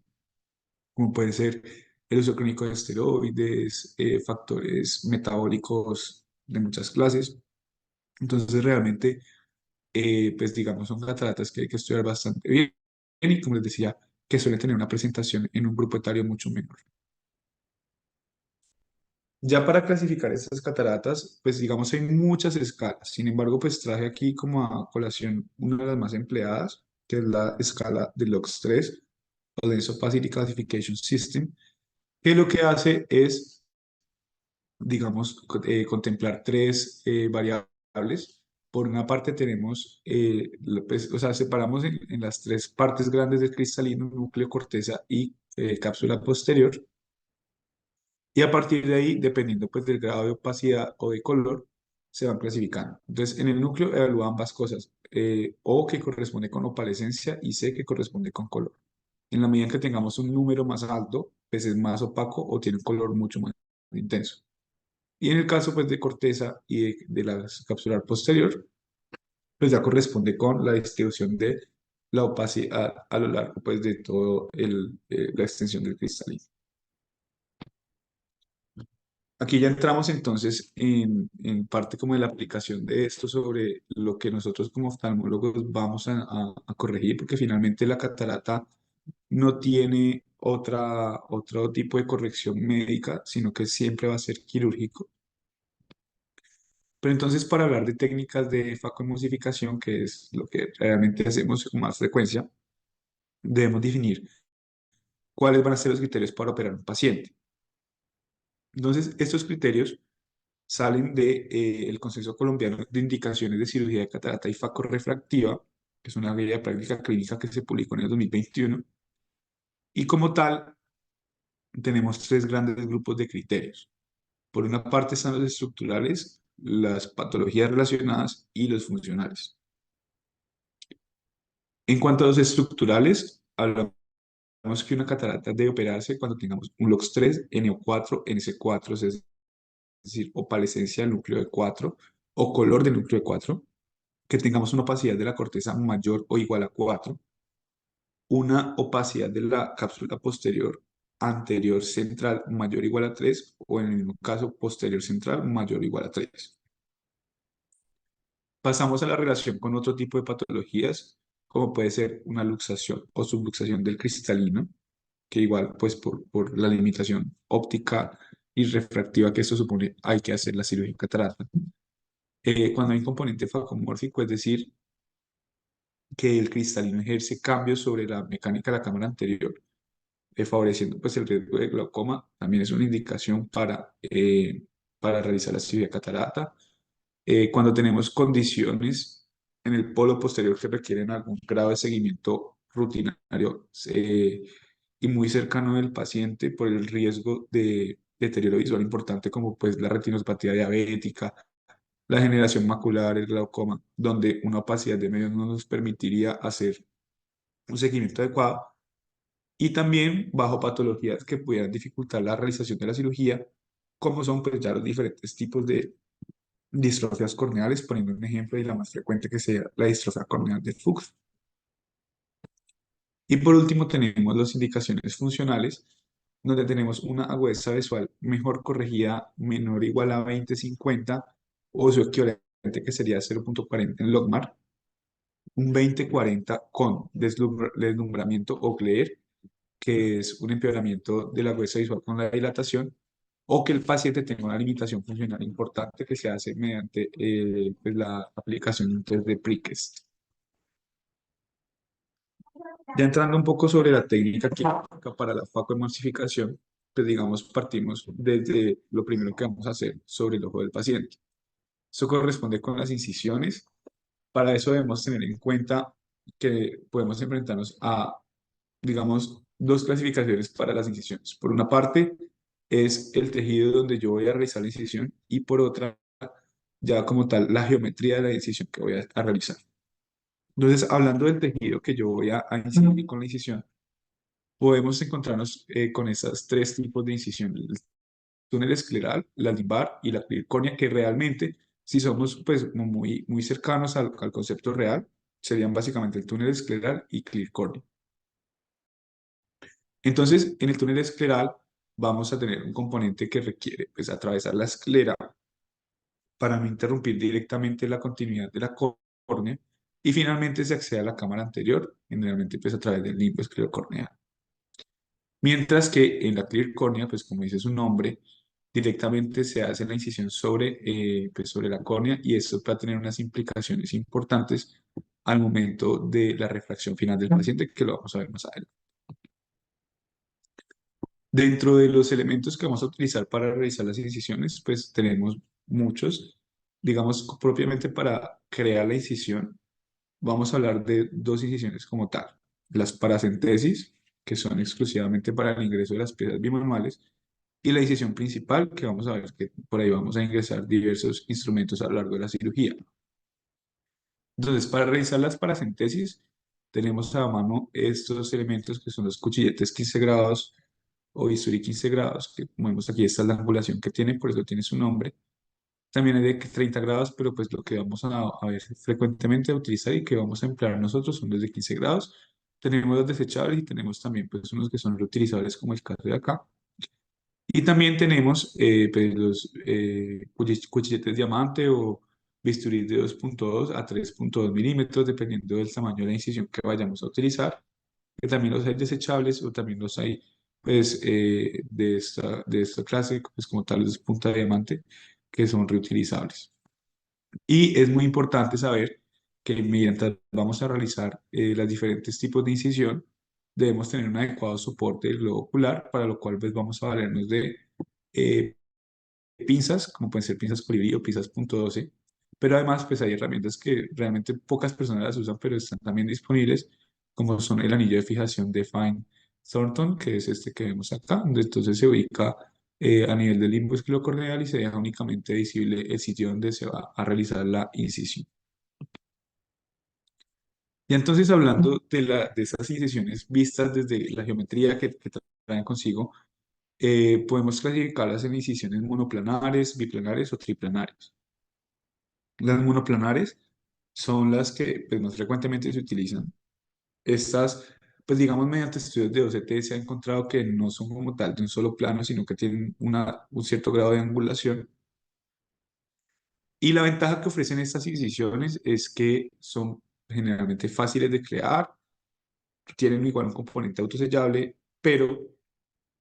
como puede ser el uso crónico de esteroides, factores metabólicos de muchas clases. Entonces realmente pues digamos, son cataratas que hay que estudiar bastante bien y como les decía, que suelen tener una presentación en un grupo etario mucho menor. Ya para clasificar estas cataratas, pues digamos, hay muchas escalas. Sin embargo, pues traje aquí como a colación una de las más empleadas, que es la escala de LOX3 o Lens Opacity Classification System, que lo que hace es digamos, contemplar tres variables. Por una parte tenemos, pues, o sea, separamos en las tres partes grandes del cristalino, núcleo, corteza y cápsula posterior. Y a partir de ahí, dependiendo pues del grado de opacidad o de color, se van clasificando. Entonces, en el núcleo evalúa ambas cosas, O que corresponde con opalescencia y C que corresponde con color. En la medida en que tengamos un número más alto, pues es más opaco o tiene un color mucho más intenso. Y en el caso pues, de corteza y de la capsular posterior, pues ya corresponde con la distribución de la opacidad a lo largo pues, de toda la extensión del cristalino. Aquí ya entramos entonces en parte como de la aplicación de esto sobre lo que nosotros como oftalmólogos vamos a corregir, porque finalmente la catarata no tiene otro tipo de corrección médica, sino que siempre va a ser quirúrgico. Pero entonces, para hablar de técnicas de facoemulsificación, que es lo que realmente hacemos con más frecuencia, debemos definir cuáles van a ser los criterios para operar un paciente. Entonces, estos criterios salen del Consenso Colombiano de Indicaciones de Cirugía de Catarata y Facorrefractiva, que es una guía de práctica clínica que se publicó en el 2021. Y como tal, tenemos tres grandes grupos de criterios. Por una parte están los estructurales, las patologías relacionadas y los funcionales. En cuanto a los estructurales, hablamos que una catarata debe operarse cuando tengamos un LOX3, NO4, NC4, es decir, opalescencia del núcleo de 4 o color del núcleo de 4, que tengamos una opacidad de la corteza mayor o igual a 4, una opacidad de la cápsula posterior anterior central mayor o igual a 3 o en el mismo caso posterior central mayor o igual a 3. Pasamos a la relación con otro tipo de patologías como puede ser una luxación o subluxación del cristalino, que igual pues por la limitación óptica y refractiva que esto supone, hay que hacer la cirugía de catarata. Cuando hay un componente facomórfico, es decir, que el cristalino ejerce cambios sobre la mecánica de la cámara anterior, favoreciendo pues el riesgo de glaucoma, también es una indicación para realizar la cirugía de catarata. Cuando tenemos condiciones en el polo posterior que requieren algún grado de seguimiento rutinario y muy cercano del paciente por el riesgo de deterioro visual importante como pues la retinopatía diabética, la generación macular, el glaucoma, donde una opacidad de medios no nos permitiría hacer un seguimiento adecuado, y también bajo patologías que pudieran dificultar la realización de la cirugía, como son pues ya los diferentes tipos de distrofias corneales, poniendo un ejemplo y la más frecuente que sea la distrofia corneal de Fuchs. Y por último tenemos las indicaciones funcionales, donde tenemos una agudeza visual mejor corregida menor o igual a 20/50 o su equivalente que sería 0,40 en logmar, un 20/40 con deslumbramiento o glare, que es un empeoramiento de la agudeza visual con la dilatación, o que el paciente tenga una limitación funcional importante que se hace mediante pues la aplicación de priques. Ya entrando un poco sobre la técnica quirúrgica para la facoemulsificación, pues digamos partimos desde lo primero que vamos a hacer sobre el ojo del paciente. Eso corresponde con las incisiones. Para eso debemos tener en cuenta que podemos enfrentarnos a, digamos, dos clasificaciones para las incisiones. Por una parte es el tejido donde yo voy a realizar la incisión y por otra ya como tal la geometría de la incisión que voy a realizar. Entonces, hablando del tejido que yo voy a incidir con la incisión, podemos encontrarnos con esos tres tipos de incisión: el túnel escleral, la limbar y la córnea, que realmente, si somos pues como muy cercanos al concepto real, serían básicamente el túnel escleral y córnea. Entonces, en el túnel escleral vamos a tener un componente que requiere pues atravesar la esclera para no interrumpir directamente la continuidad de la córnea, y finalmente se accede a la cámara anterior, generalmente pues a través del limbo esclerocorneal. Mientras que en la clear córnea, pues como dice su nombre, directamente se hace la incisión pues sobre la córnea, y esto va a tener unas implicaciones importantes al momento de la refracción final del paciente, que lo vamos a ver más adelante. Dentro de los elementos que vamos a utilizar para realizar las incisiones, pues tenemos muchos. Digamos, propiamente para crear la incisión, vamos a hablar de dos incisiones como tal: las paracentesis, que son exclusivamente para el ingreso de las piezas bimanuales, y la incisión principal, que vamos a ver que por ahí vamos a ingresar diversos instrumentos a lo largo de la cirugía. Entonces, para realizar las paracentesis, tenemos a mano estos elementos que son los cuchilletes 15 grados o bisturí 15 grados, que como vemos aquí, esta es la angulación que tiene, por eso tiene su nombre. También hay de 30 grados, pero pues lo que vamos a ver frecuentemente a utilizar y que vamos a emplear nosotros son los de 15 grados. Tenemos los desechables y tenemos también pues unos que son reutilizables, como el caso de acá. Y también tenemos pues, los cuchilletes diamante o bisturí de 2,2 a 3,2 milímetros, dependiendo del tamaño de la incisión que vayamos a utilizar. Que también los hay desechables o también los hay pues, de esta clase, pues como tal los punta diamante, que son reutilizables. Y es muy importante saber que mientras vamos a realizar los diferentes tipos de incisión, debemos tener un adecuado soporte del globo ocular, para lo cual pues, vamos a valernos de eh, pinzas, como pueden ser pinzas colibrí o pinzas .12, pero además pues hay herramientas que realmente pocas personas las usan, pero están también disponibles, como son el anillo de fijación de Fine Thornton, que es este que vemos acá, donde entonces se ubica a nivel del limbo esclerocorneal y se deja únicamente visible el sitio donde se va a realizar la incisión. Y entonces, hablando de esas incisiones vistas desde la geometría que traen consigo, podemos clasificarlas en incisiones monoplanares, biplanares o triplanares. Las monoplanares son las que pues, más frecuentemente se utilizan. Estas, pues digamos, mediante estudios de OCT se ha encontrado que no son como tal de un solo plano, sino que tienen un cierto grado de angulación. Y la ventaja que ofrecen estas incisiones es que son generalmente fáciles de crear, tienen igual un componente autosellable, pero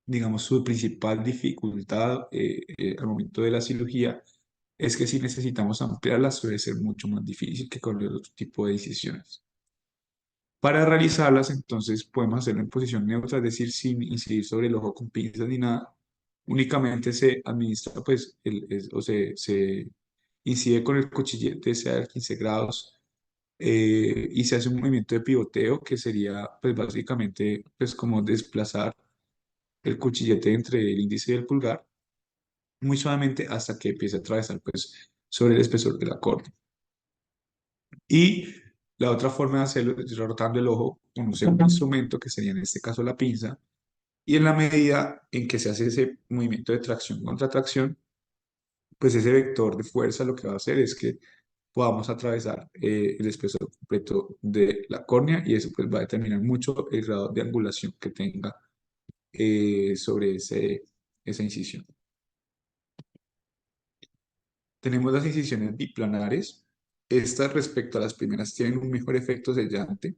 digamos su principal dificultad al momento de la cirugía es que si necesitamos ampliarlas suele ser mucho más difícil que con el otro tipo de incisiones. Para realizarlas, entonces, podemos hacerlo en posición neutra, es decir, sin incidir sobre el ojo con pinzas ni nada. Únicamente se administra, pues, se incide con el cuchillete, sea de 15 grados, y se hace un movimiento de pivoteo que sería, pues, básicamente, pues, como desplazar el cuchillete entre el índice y el pulgar, muy suavemente hasta que empiece a atravesar, pues, sobre el espesor de la córnea. Y la otra forma de hacerlo es rotando el ojo con un segundo instrumento, que sería en este caso la pinza, y en la medida en que se hace ese movimiento de tracción contra tracción, pues ese vector de fuerza lo que va a hacer es que podamos atravesar el espesor completo de la córnea y eso pues va a determinar mucho el grado de angulación que tenga sobre esa incisión. Tenemos las incisiones biplanares. Estas respecto a las primeras tienen un mejor efecto sellante.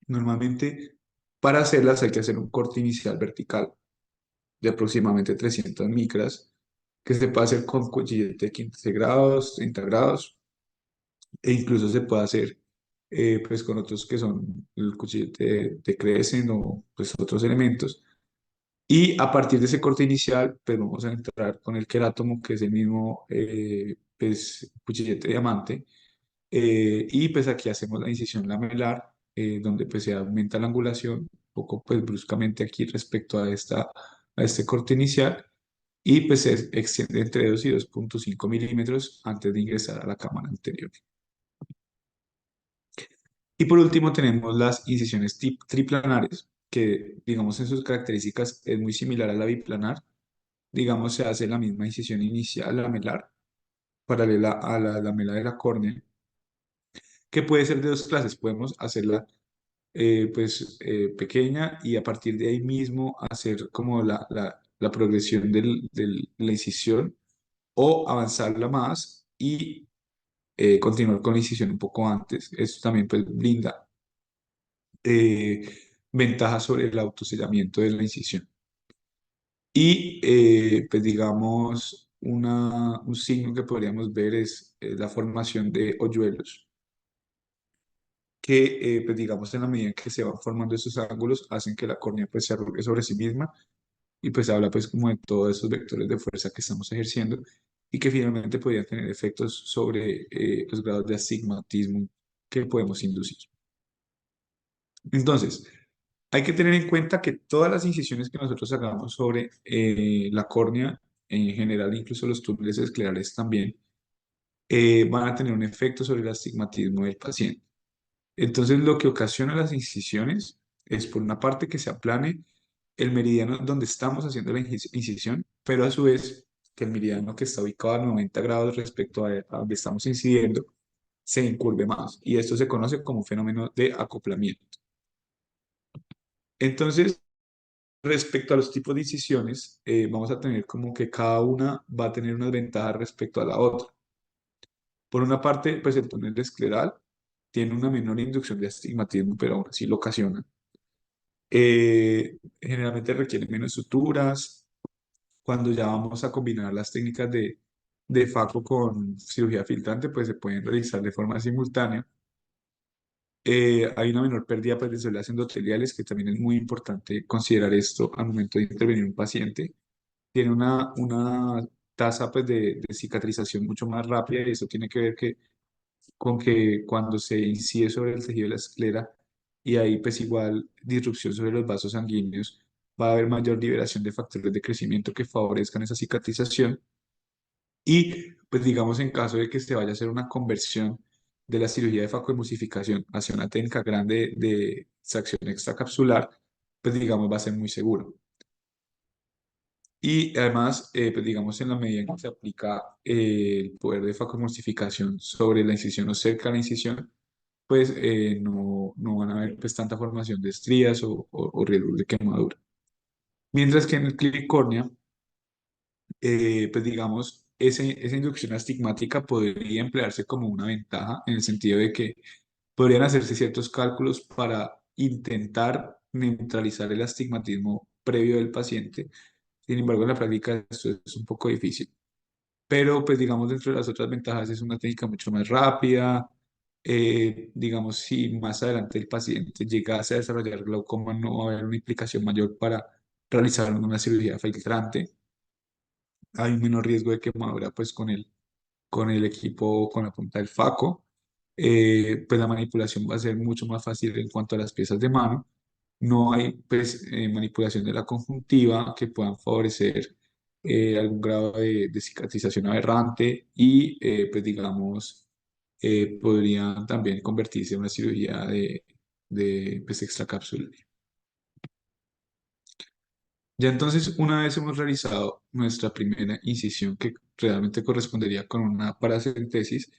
Normalmente, para hacerlas hay que hacer un corte inicial vertical de aproximadamente 300 micras, que se puede hacer con cuchillete de 15 grados, 30 grados, e incluso se puede hacer pues con otros que son el cuchillete de Crescent o pues otros elementos. Y a partir de ese corte inicial, pues vamos a entrar con el querátomo, que es el mismo pues, cuchillete de diamante, y pues aquí hacemos la incisión lamelar, donde pues se aumenta la angulación un poco pues bruscamente aquí respecto a este corte inicial y pues se extiende entre 2 y 2,5 milímetros antes de ingresar a la cámara anterior. Y por último tenemos las incisiones triplanares, que digamos en sus características es muy similar a la biplanar. Digamos se hace la misma incisión inicial lamelar, paralela a la lamela de la córnea, que puede ser de dos clases. Podemos hacerla pequeña y a partir de ahí mismo hacer como la progresión de la incisión o avanzarla más y continuar con la incisión un poco antes. Esto también pues brinda eh, ventajas sobre el autosellamiento de la incisión. Y pues digamos, un signo que podríamos ver es la formación de hoyuelos que, pues digamos, en la medida en que se van formando esos ángulos, hacen que la córnea pues se arrugue sobre sí misma y pues habla pues como de todos esos vectores de fuerza que estamos ejerciendo y que finalmente podrían tener efectos sobre los grados de astigmatismo que podemos inducir. Entonces, hay que tener en cuenta que todas las incisiones que nosotros hagamos sobre la córnea, en general, incluso los túneles esclerales también, van a tener un efecto sobre el astigmatismo del paciente. Entonces, lo que ocasiona las incisiones es, por una parte, que se aplane el meridiano donde estamos haciendo la incisión, pero a su vez que el meridiano que está ubicado a 90 grados respecto a donde estamos incidiendo se incurve más. Y esto se conoce como un fenómeno de acoplamiento. Entonces, respecto a los tipos de incisiones, vamos a tener como que cada una va a tener unas ventajas respecto a la otra. Por una parte, pues el túnel escleral tiene una menor inducción de astigmatismo, pero aún así lo ocasiona. Generalmente requiere menos suturas. Cuando ya vamos a combinar las técnicas de FACO con cirugía filtrante, pues se pueden realizar de forma simultánea. Hay una menor pérdida pues, de células endoteliales, que también es muy importante considerar esto al momento de intervenir un paciente. Tiene una tasa pues, de cicatrización mucho más rápida y eso tiene que ver con que cuando se incide sobre el tejido de la esclera y hay pues igual disrupción sobre los vasos sanguíneos, va a haber mayor liberación de factores de crecimiento que favorezcan esa cicatrización y pues digamos en caso de que se vaya a hacer una conversión de la cirugía de facoemulsificación hacia una técnica grande de extracción extracapsular, pues digamos va a ser muy seguro. Y además, pues digamos, en la medida en que se aplica el poder de facoemulsificación sobre la incisión o cerca de la incisión, pues no van a haber pues, tanta formación de estrías o riesgos de quemadura. Mientras que en el clic córnea, pues digamos, esa inducción astigmática podría emplearse como una ventaja en el sentido de que podrían hacerse ciertos cálculos para intentar neutralizar el astigmatismo previo del paciente. Sin embargo, en la práctica esto es un poco difícil. Pero, pues, digamos, dentro de las otras ventajas es una técnica mucho más rápida. Digamos, si más adelante el paciente llegase a desarrollar glaucoma, no va a haber una implicación mayor para realizar una cirugía filtrante. Hay un menor riesgo de quemadura, pues, con el equipo, con la punta del faco. Pues la manipulación va a ser mucho más fácil en cuanto a las piezas de mano. No hay, pues, manipulación de la conjuntiva que puedan favorecer algún grado de cicatrización aberrante y, pues, digamos, podrían también convertirse en una cirugía de pues, extracapsular. Ya entonces, una vez hemos realizado nuestra primera incisión, que realmente correspondería con una paracentesis,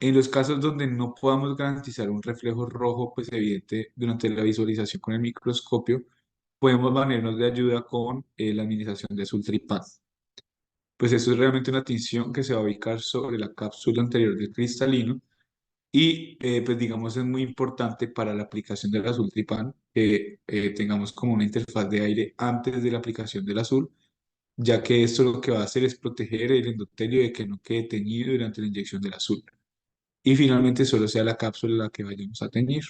en los casos donde no podamos garantizar un reflejo rojo pues evidente durante la visualización con el microscopio, podemos valernos de ayuda con la administración de sultripán. Pues eso es realmente una tinción que se va a ubicar sobre la cápsula anterior del cristalino y pues digamos es muy importante para la aplicación del azul tripán que tengamos como una interfaz de aire antes de la aplicación del azul, ya que esto lo que va a hacer es proteger el endotelio de que no quede teñido durante la inyección del azul. Y finalmente solo sea la cápsula la que vayamos a teñir.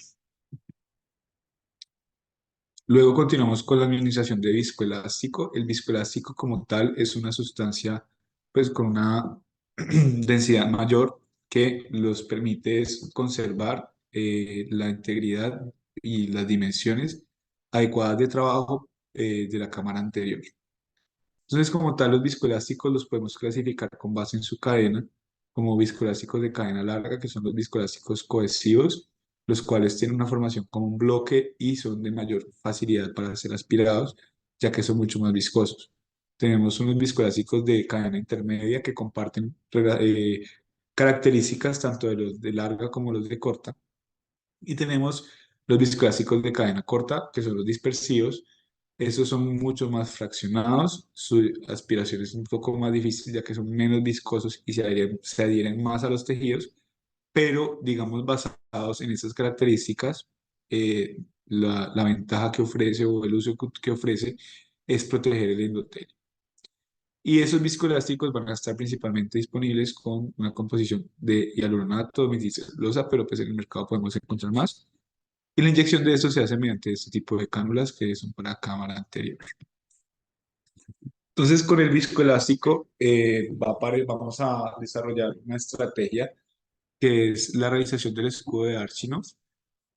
Luego continuamos con la ionización de viscoelástico. El viscoelástico como tal es una sustancia pues con una densidad mayor que los permite conservar la integridad y las dimensiones adecuadas de trabajo de la cámara anterior. Entonces, como tal, los viscoelásticos los podemos clasificar con base en su cadena, como viscoelásticos de cadena larga, que son los viscoelásticos cohesivos, los cuales tienen una formación como un bloque y son de mayor facilidad para ser aspirados, ya que son mucho más viscosos. Tenemos unos viscoelásticos de cadena intermedia que comparten características tanto de los de larga como los de corta. Y tenemos los viscoelásticos de cadena corta, que son los dispersivos. Esos son mucho más fraccionados, su aspiración es un poco más difícil ya que son menos viscosos y se adhieren más a los tejidos, pero digamos basados en esas características, la ventaja que ofrece o el uso que ofrece es proteger el endotelio. Y esos viscoelásticos van a estar principalmente disponibles con una composición de hialuronato, metilcelulosa, pero pues en el mercado podemos encontrar más. Y la inyección de esto se hace mediante este tipo de cánulas que son para cámara anterior. Entonces, con el viscoelástico vamos a desarrollar una estrategia que es la realización del escudo de Archinog.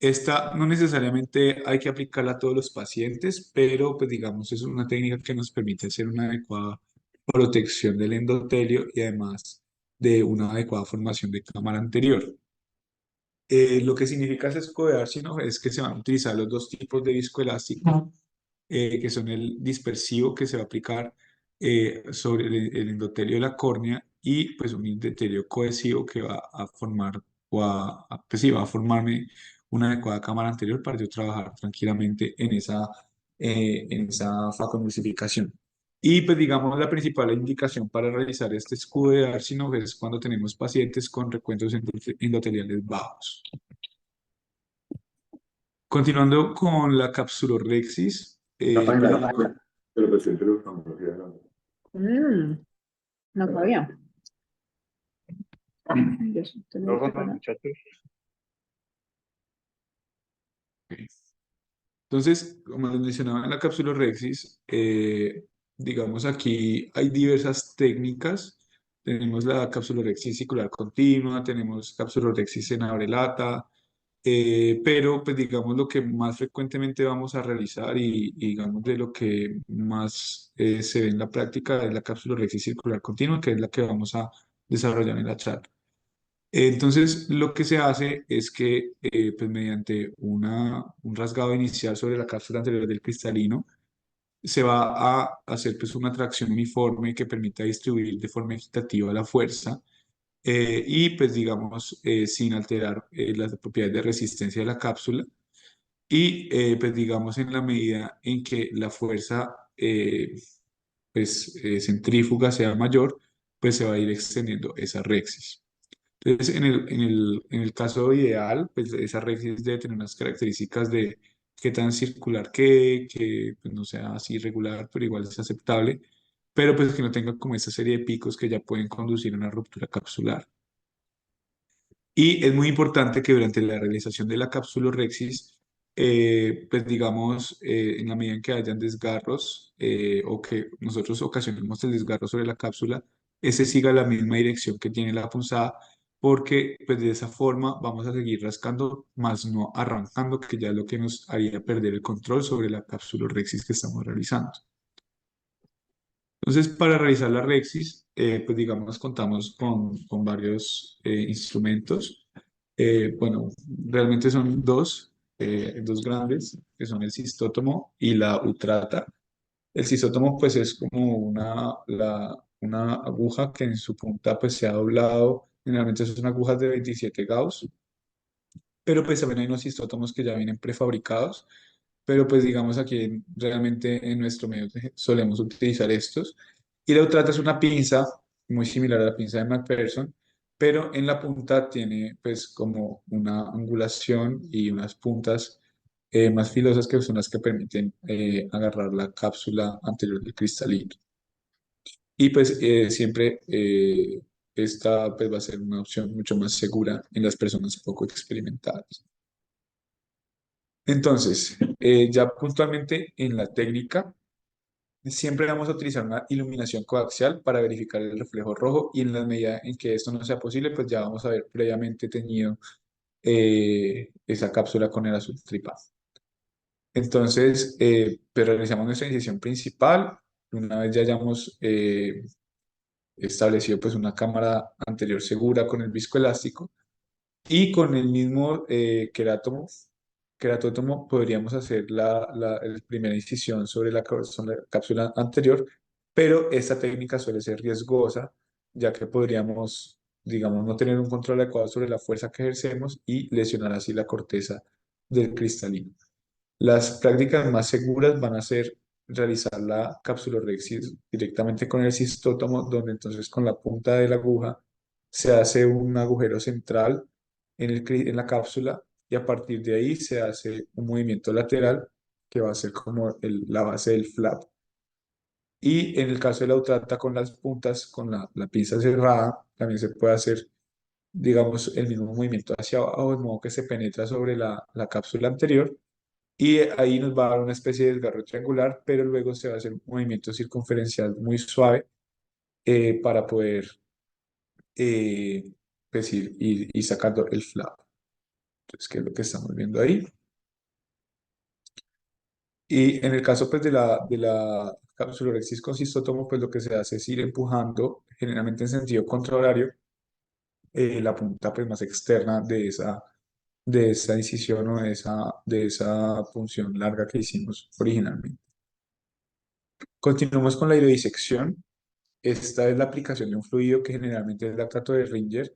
Esta no necesariamente hay que aplicarla a todos los pacientes, pero pues digamos es una técnica que nos permite hacer una adecuada protección del endotelio y además de una adecuada formación de cámara anterior. Lo que significa ese escudo de Archinog es que se van a utilizar los dos tipos de viscoelástico que son el dispersivo que se va a aplicar sobre el endotelio de la córnea y pues un endotelio cohesivo que va a formar pues sí, va a formarme una adecuada cámara anterior para yo trabajar tranquilamente en esa facomulsificación. Y pues digamos la principal indicación para realizar este escudo de Archinog es cuando tenemos pacientes con recuentos endoteliales bajos. Continuando con la capsulorhexis, Pero pues siempre lo usamos, No sabía. Yo estoy muy preparada. entonces, como les mencionaba en la capsulorhexis, digamos aquí hay diversas técnicas. Tenemos la capsulorhexis circular continua, tenemos capsulorhexis en abrelata, pero pues digamos lo que más frecuentemente vamos a realizar y digamos de lo que más se ve en la práctica es la capsulorhexis circular continua, que es la que vamos a desarrollar en la charla. Entonces, lo que se hace es que, pues mediante un rasgado inicial sobre la cápsula anterior del cristalino, se va a hacer pues una tracción uniforme que permita distribuir de forma equitativa la fuerza y pues digamos sin alterar las propiedades de resistencia de la cápsula y pues digamos en la medida en que la fuerza centrífuga sea mayor, pues se va a ir extendiendo esa rexis. Entonces, en el caso ideal, pues esa Rexis debe tener unas características de qué tan circular que pues, no sea así regular, pero igual es aceptable, pero pues que no tenga como esa serie de picos que ya pueden conducir a una ruptura capsular. Y es muy importante que durante la realización de la cápsulorrexis, pues digamos, en la medida en que hayan desgarros o que nosotros ocasionemos el desgarro sobre la cápsula, ese siga la misma dirección que tiene la punzada, porque pues de esa forma vamos a seguir rascando, más no arrancando, que ya es lo que nos haría perder el control sobre la cápsulorrexis que estamos realizando. Entonces, para realizar la Rexis, pues digamos, contamos con varios instrumentos. Bueno, realmente son dos grandes, que son el cistótomo y la utrata. El cistótomo, pues, es como una aguja que en su punta, pues, se ha doblado. Generalmente son agujas de 27 Gauss, pero pues también hay unos cistótomos que ya vienen prefabricados, pero pues digamos aquí realmente en nuestro medio solemos utilizar estos. Y la otra es una pinza muy similar a la pinza de McPherson, pero en la punta tiene pues como una angulación y unas puntas más filosas que son las que permiten agarrar la cápsula anterior del cristalino. Y pues siempre esta pues va a ser una opción mucho más segura en las personas poco experimentadas. Entonces, ya puntualmente en la técnica, siempre vamos a utilizar una iluminación coaxial para verificar el reflejo rojo y en la medida en que esto no sea posible, pues ya vamos a haber previamente teñido esa cápsula con el azul tripán. Entonces, pues realizamos nuestra incisión principal. Una vez ya hayamos establecido pues una cámara anterior segura con el viscoelástico, y con el mismo queratótomo podríamos hacer la primera incisión sobre la cápsula anterior, pero esta técnica suele ser riesgosa, ya que podríamos, digamos, no tener un control adecuado sobre la fuerza que ejercemos y lesionar así la corteza del cristalino. Las prácticas más seguras van a ser realizar la capsulorhexis directamente con el cistótomo, donde entonces con la punta de la aguja se hace un agujero central en la cápsula y a partir de ahí se hace un movimiento lateral que va a ser como la base del flap. Y en el caso de la utrata con las puntas, con la pinza cerrada, también se puede hacer, digamos, el mismo movimiento hacia abajo, de modo que se penetra sobre la cápsula anterior y ahí nos va a dar una especie de desgarro triangular, pero luego se va a hacer un movimiento circunferencial muy suave para poder eh, pues ir sacando el flap. Entonces, ¿qué es lo que estamos viendo ahí? Y en el caso pues, de la capsulorhexis con cistótomo, pues lo que se hace es ir empujando, generalmente en sentido contrahorario, la punta pues, más externa de esa incisión o de esa punción larga que hicimos originalmente. Continuamos con la iridisección. Esta es la aplicación de un fluido que generalmente es lactato de Ringer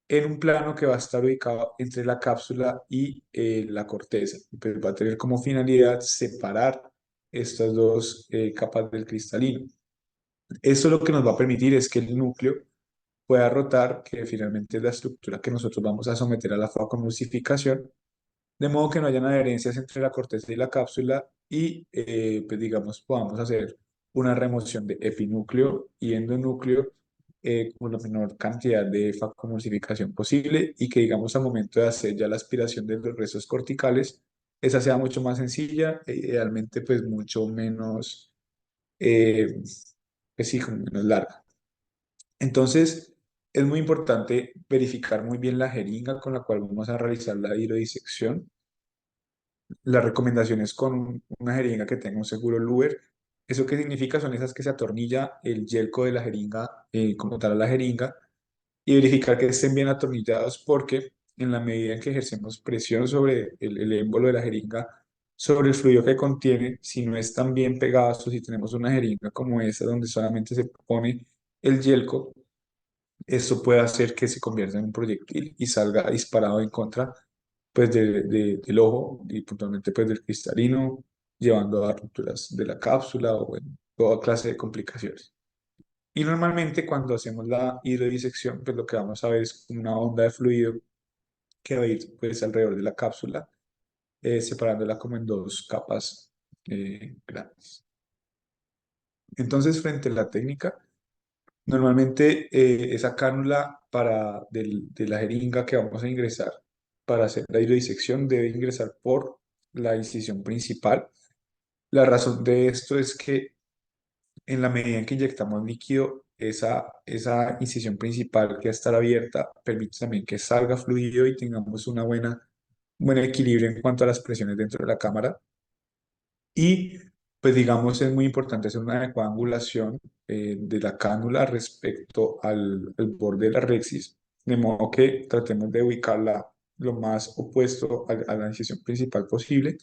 en un plano que va a estar ubicado entre la cápsula y la corteza. Pues va a tener como finalidad separar estas dos capas del cristalino. Esto lo que nos va a permitir es que el núcleo pueda rotar, que finalmente es la estructura que nosotros vamos a someter a la fotoemulsificación, de modo que no hayan adherencias entre la corteza y la cápsula y, pues digamos, podamos hacer una remoción de epinúcleo y endonúcleo con la menor cantidad de facomulsificación posible y que, digamos, al momento de hacer ya la aspiración de los restos corticales, esa sea mucho más sencilla e idealmente, pues, mucho menos, eh, pues sí, como menos larga. Entonces, es muy importante verificar muy bien la jeringa con la cual vamos a realizar la hidrodisección. La recomendación es con una jeringa que tenga un seguro Luer. ¿Eso qué significa? Son esas que se atornilla el yelco de la jeringa como tal a la jeringa y verificar que estén bien atornillados porque en la medida en que ejercemos presión sobre el émbolo de la jeringa, sobre el fluido que contiene, si no están bien pegados o si tenemos una jeringa como esa donde solamente se pone el yelco, esto puede hacer que se convierta en un proyectil y salga disparado en contra pues, del ojo y puntualmente pues, del cristalino, llevando a rupturas de la cápsula o bueno, toda clase de complicaciones. Y normalmente cuando hacemos la hidrodisección, pues lo que vamos a ver es una onda de fluido que va a ir pues alrededor de la cápsula, separándola como en dos capas grandes. Entonces, frente a la técnica, normalmente esa cánula de la jeringa que vamos a ingresar para hacer la hidrodisección debe ingresar por la incisión principal. La razón de esto es que en la medida en que inyectamos líquido, esa incisión principal que va a estar abierta permite también que salga fluido y tengamos un buen equilibrio en cuanto a las presiones dentro de la cámara. Y pues digamos es muy importante hacer una adecuada angulación de la cánula respecto al borde de la rexis, de modo que tratemos de ubicarla lo más opuesto a la incisión principal posible,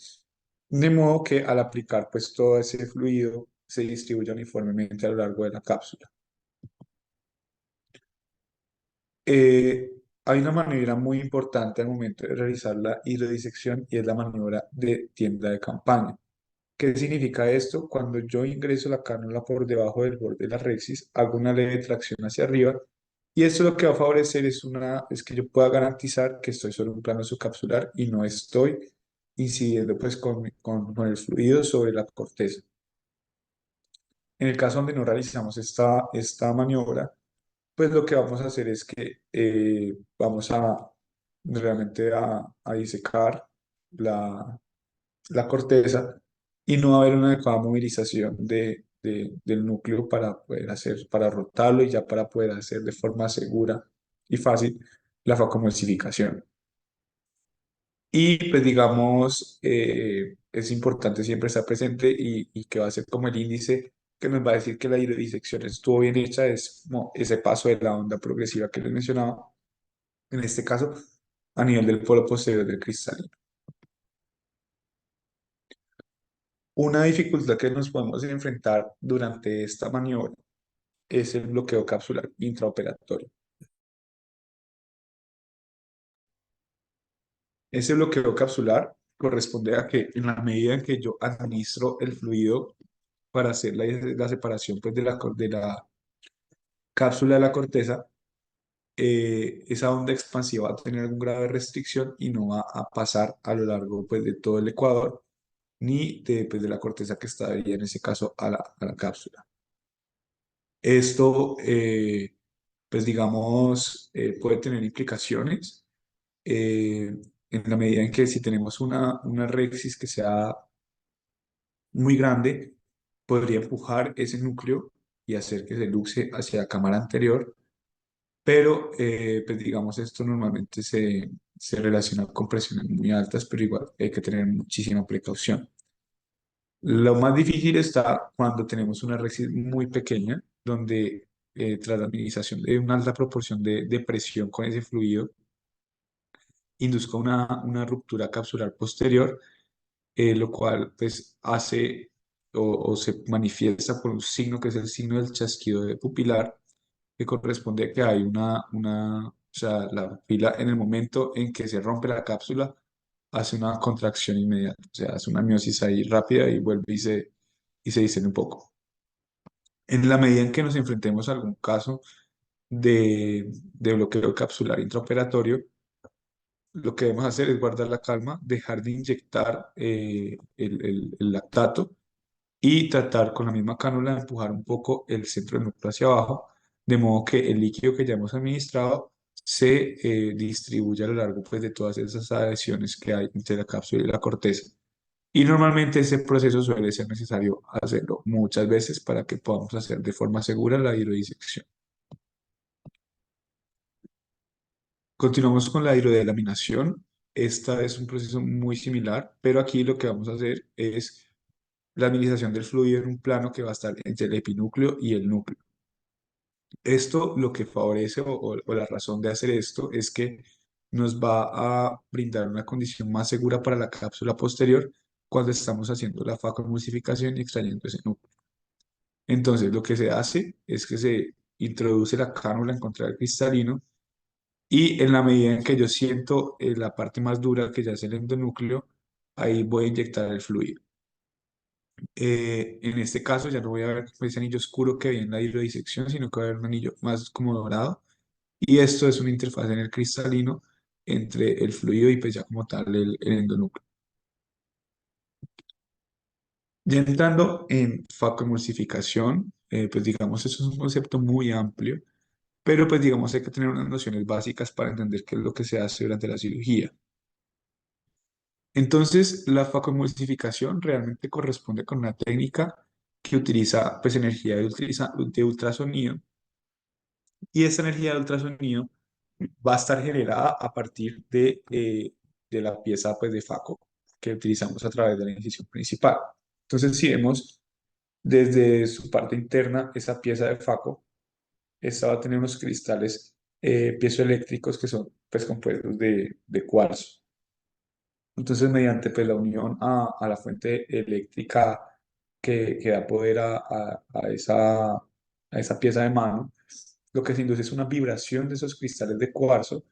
de modo que al aplicar pues todo ese fluido se distribuya uniformemente a lo largo de la cápsula. Eh, Hay una maniobra muy importante al momento de realizar la hidrodisección y es la maniobra de tienda de campaña. ¿Qué significa esto? Cuando yo ingreso la cánula por debajo del borde de la rexis, hago una leve tracción hacia arriba y esto lo que va a favorecer es que yo pueda garantizar que estoy sobre un plano subcapsular y no estoy incidiendo pues con el fluido sobre la corteza. En el caso donde no realizamos esta maniobra, pues lo que vamos a hacer es que vamos a realmente a disecar la, la corteza y no va a haber una adecuada movilización del núcleo para poder para rotarlo y ya para poder hacer de forma segura y fácil la facomulsificación. Y pues digamos, es importante siempre estar presente y que va a ser como el índice que nos va a decir que la hidrodisección estuvo bien hecha, es como ese paso de la onda progresiva que les mencionaba, en este caso a nivel del polo posterior del cristalino. Una dificultad que nos podemos enfrentar durante esta maniobra es el bloqueo capsular intraoperatorio. Ese bloqueo capsular corresponde a que en la medida en que yo administro el fluido para hacer la separación pues, de la cápsula de la corteza, esa onda expansiva va a tener algún grado de restricción y no va a pasar a lo largo pues, de todo el ecuador ni pues, de la corteza que está ahí, en ese caso, a la cápsula. Esto, pues digamos, puede tener implicaciones en la medida en que si tenemos una rexis que sea muy grande, podría empujar ese núcleo y hacer que se luxe hacia la cámara anterior, pero pues digamos esto normalmente se relaciona con presiones muy altas, pero igual hay que tener muchísima precaución. Lo más difícil está cuando tenemos una rexis muy pequeña, donde tras la administración de una alta proporción de presión con ese fluido, induzca una ruptura capsular posterior, lo cual pues hace o se manifiesta por un signo que es el signo del chasquido de pupilar, que corresponde a que hay o sea, la pupila en el momento en que se rompe la cápsula, hace una contracción inmediata, o sea, hace una miosis ahí rápida y vuelve y se distiende un poco. En la medida en que nos enfrentemos a algún caso de bloqueo capsular intraoperatorio, lo que debemos hacer es guardar la calma, dejar de inyectar el lactato y tratar con la misma cánula de empujar un poco el centro del núcleo hacia abajo, de modo que el líquido que ya hemos administrado se distribuya a lo largo pues, de todas esas adhesiones que hay entre la cápsula y la corteza. Y normalmente ese proceso suele ser necesario hacerlo muchas veces para que podamos hacer de forma segura la hidrodisección. Continuamos con la hidrodelaminación. Esta es un proceso muy similar, pero aquí lo que vamos a hacer es la administración del fluido en un plano que va a estar entre el epinúcleo y el núcleo. Esto lo que favorece o la razón de hacer esto es que nos va a brindar una condición más segura para la cápsula posterior cuando estamos haciendo la facomulsificación y extrayendo ese núcleo. Entonces, lo que se hace es que se introduce la cánula en contra del cristalino y en la medida en que yo siento la parte más dura que ya es el endonúcleo, ahí voy a inyectar el fluido. En este caso ya no voy a ver ese anillo oscuro que viene en la hidrodisección, sino que va a haber un anillo más como dorado. Y esto es una interfaz en el cristalino entre el fluido y pues ya como tal el endonúcleo. Ya entrando en facoemulsificación, pues digamos, eso es un concepto muy amplio, pero pues digamos hay que tener unas nociones básicas para entender qué es lo que se hace durante la cirugía. Entonces, la facoemulsificación realmente corresponde con una técnica que utiliza pues energía de ultrasonido, y esta energía de ultrasonido va a estar generada a partir de la pieza pues, de Faco que utilizamos a través de la incisión principal. Entonces, si vemos desde su parte interna esa pieza de Faco, esta va a tener unos cristales piezoeléctricos que son pues, compuestos de cuarzo. Entonces, mediante pues, la unión a la fuente eléctrica que da poder a esa pieza de mano, lo que se induce es una vibración de esos cristales de cuarzo,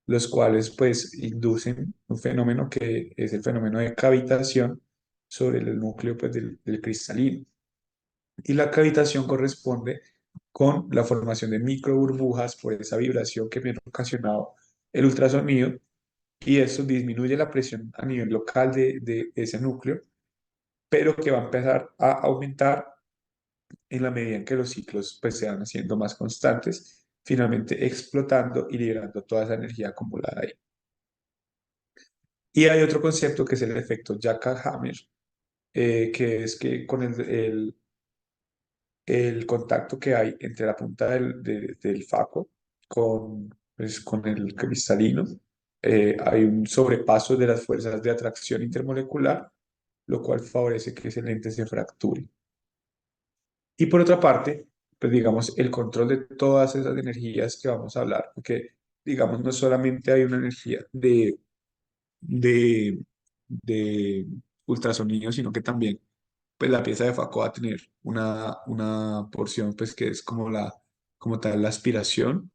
los cuales pues inducen un fenómeno que es el fenómeno de cavitación sobre el núcleo pues, del cristalino. Y la cavitación corresponde con la formación de micro burbujas por esa vibración que viene ocasionado el ultrasonido, y eso disminuye la presión a nivel local de ese núcleo, pero que va a empezar a aumentar en la medida en que los ciclos pues, se van haciendo más constantes, finalmente explotando y liberando toda esa energía acumulada ahí. Y hay otro concepto que es el efecto Jack-Hammer, que es que con el contacto que hay entre la punta del faco pues, con el cristalino, hay un sobrepaso de las fuerzas de atracción intermolecular, lo cual favorece que ese lente se fracture. Y por otra parte, pues digamos, el control de todas esas energías que vamos a hablar, porque digamos, no solamente hay una energía de, de ultrasonido, sino que también pues la pieza de Faco va a tener una porción pues que es como tal la aspiración,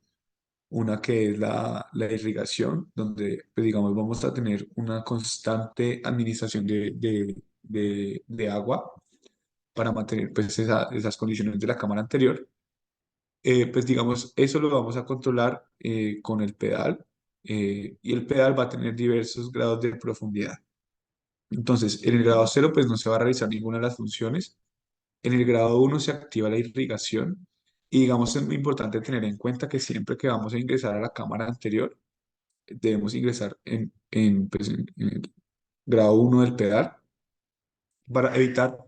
una que es la irrigación, donde pues digamos vamos a tener una constante administración de agua para mantener pues esas condiciones de la cámara anterior. Pues digamos, eso lo vamos a controlar con el pedal, y el pedal va a tener diversos grados de profundidad. Entonces, en el grado cero pues no se va a realizar ninguna de las funciones. En el grado uno se activa la irrigación, y digamos es muy importante tener en cuenta que siempre que vamos a ingresar a la cámara anterior, debemos ingresar pues, en el grado uno del pedal para evitar